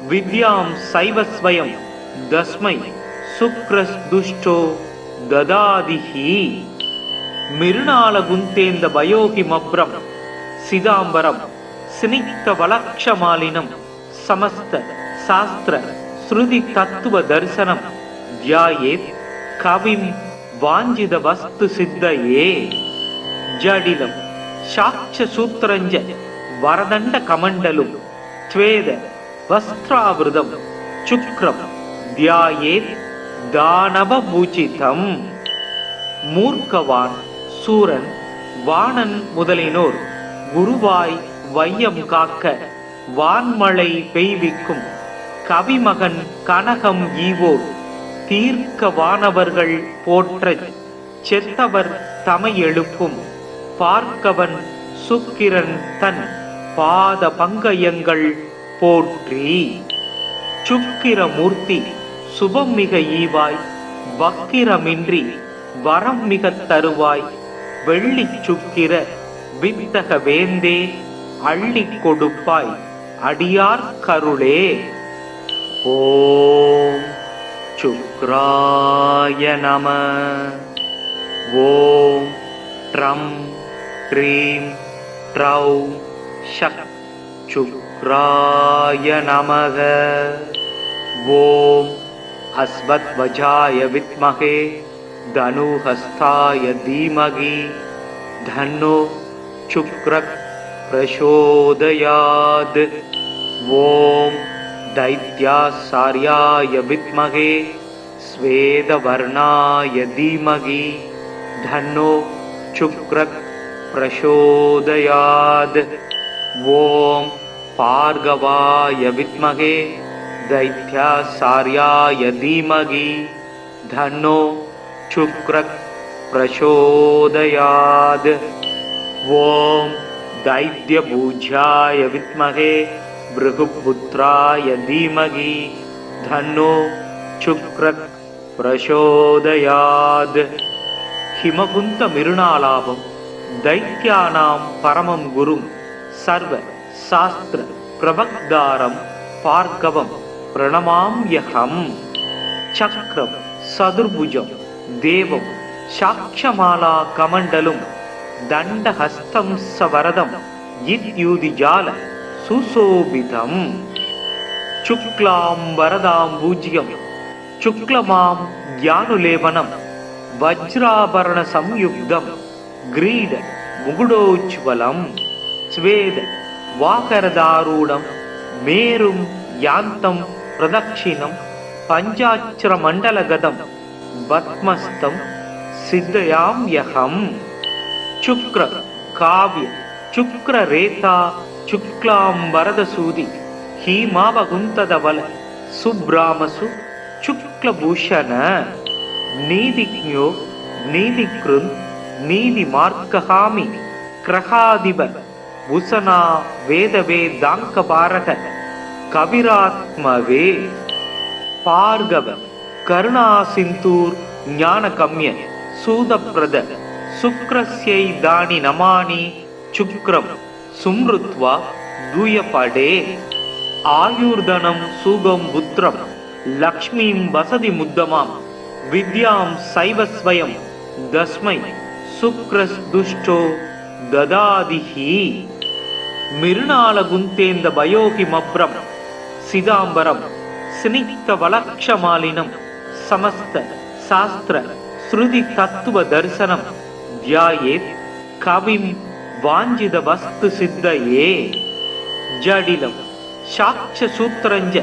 विद्यां सैव स्वयं तस्मै शुक्रस्दुष्टो ददादिहि. मिरुणालगुन्तेन्द भयोहिमभ्रं सिदाम्बरं स्निग्धवलक्षमालिनं समस्त शास्त्र श्रुति तत्व दर्शनं ध्यायेत् कविं वाञ्छित वस्तु सिद्धये. जडिलं साक्ष्यसूत्रञ्च वरदण्ड कमण्डलुं स्वेद वस्त्रावृतं शुक्रं ध्यायेत् दानवपूजितं. மூர்க்கவான் சூரன் வாணன் முதலினோர் குருவாய் வையம் காக்க வான்மழை பெய்விக்கும் கவிமகன் கனகம் ஈவோர் தீர்க்க வானவர்கள் போற்றச் செத்தவர் தமை எழுப்பும் பார்க்கவன் சுக்கிரன் தன் பாத பங்கயங்கள் போற்றி. சுக்கிரமூர்த்தி சுபம் மிக ஈவாய், வக்கிரமின்றி வரம் மிக தருவாய், வெள்ளி சுக்கிர வித்தக வேந்தே அள்ளி கொடுப்பாய், அடியார் கருளே. ஓம் சுக்ராய நம. ஓம் ட்ரம் க்ரீம் ட்ரௌம் ஷக் சுக்ராய நமக. ஓம் அஸ்வத்வஜாய வித்மகே தனுஹஸ்தாய தீமகி தன்னோ சுக்ரக் பிரசோதயாத். ஓம் दैत्यासार्याय विद्महे स्वेदवर्णाय धीमहि धन्नो शुक्रः प्रचोदयात्. ओम भार्गवाय विद्महे दैत्यासार्याय धीमहि धन्नो शुक्रः प्रचोदयात्. ஓம் தைத்யபூஜ்யாய வித்மகே பிருகுபுத்ராய தீமகி தன்னோ சுக்ரக் பிரசோதயாத். ஹிமகுந்த மிருணாலாபம் தைத்யானாம் பரமம் குரும் சர்வ சாஸ்திர பிரபக்தாரம் பார்கவம் பிரணமாம்யஹம். சக்ரம் சதுர்புஜம் தேவம் சாட்சமாலா கமண்டலும் தண்டஹஸ்தம் சவரதம் இத்யூதிஜால சுசோபிதம். சுக்லாம் வரதாம் பூஜ்யம் சுக்லமாம் ஞானுலேபனம் வஜ்ராபரண சம்யுக்தம் கிரீட முகுடோஜ்வலம். ஸ்வேத வாகரதாரூடம் மேரும் யாந்தம் பிரதக்ஷிணம் பஞ்சாட்சர மண்டலகதம் பத்மஸ்தம் சித்தயாம்யஹம். சுக்ர காவ்ய சுக்ர ரேதா சுக்லாம் வரதசூதி ஹீமாவகுந்ததவல சுப்ராமசு சுக்லபூஷண. நீதிக்ஞோ நீதிக்ருந் நீதி மார்க்கஹாமி கிரகாதிப உசனா வேதவே தாங்கபாரக கவிராத்மவே. பார்கவ கருணா சிந்தூர் ஞானகம்ய சூதப்ரத சுக்ரஸ்யை தானி நமானி சுக்ரம் சும்ருத்வா தூயபடே. ஆயுர்தனம் சூகம் புத்திரம் லக்ஷ்மீம் வசதி முத்தமாம் வித்யாம் சைவஸ்வயம் தஸ்மை சுக்ரஸ் துஷ்டோ ததாதிஹி. மிருணால குந்தேந்த பயோகிமப்ரம் சிதாம்பரம் ஸ்னிக்த வலக்ஷமாலினம் சமஸ்த சாஸ்திர ஸ்ருதி தத்துவ தரிசனம் தியாயேத் கவிம் வாஞ்சித வஸ்து சித்தயே. ஜடிலம் சாட்ச சூத்திரஞ்ச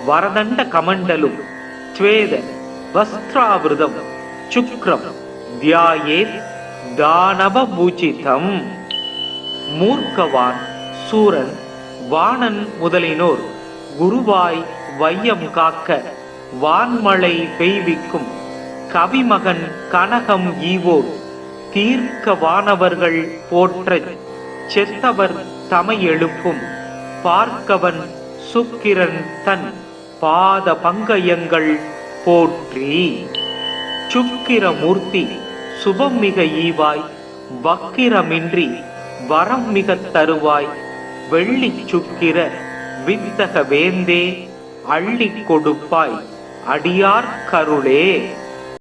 வரதண்ட கமண்டலும் த்வேத வஸ்திராவிருதம் சுக்ரம் தியாயேத் தானவ பூஜிதம். மூர்க்கவான் சூரன் வாணன் முதலினோர் குருவாய் வையம் காக்க வான்மழை பெய்விக்கும் கவிமகன் கனகம் ஈவோர் தீர்க்க வானவர்கள் போற்றச் செத்தவர் தமை எழுப்பும் பார்க்கவன் சுக்கிரன் தன் பாத பங்கயங்கள் போற்றி. சுக்கிரமூர்த்தி சுபம் மிக ஈவாய் வக்கிரமின்றி வரம் மிக தருவாய் வெள்ளி சுக்கிர வித்தக வேந்தே அள்ளி கொடுப்பாய் அடியார் கருளே.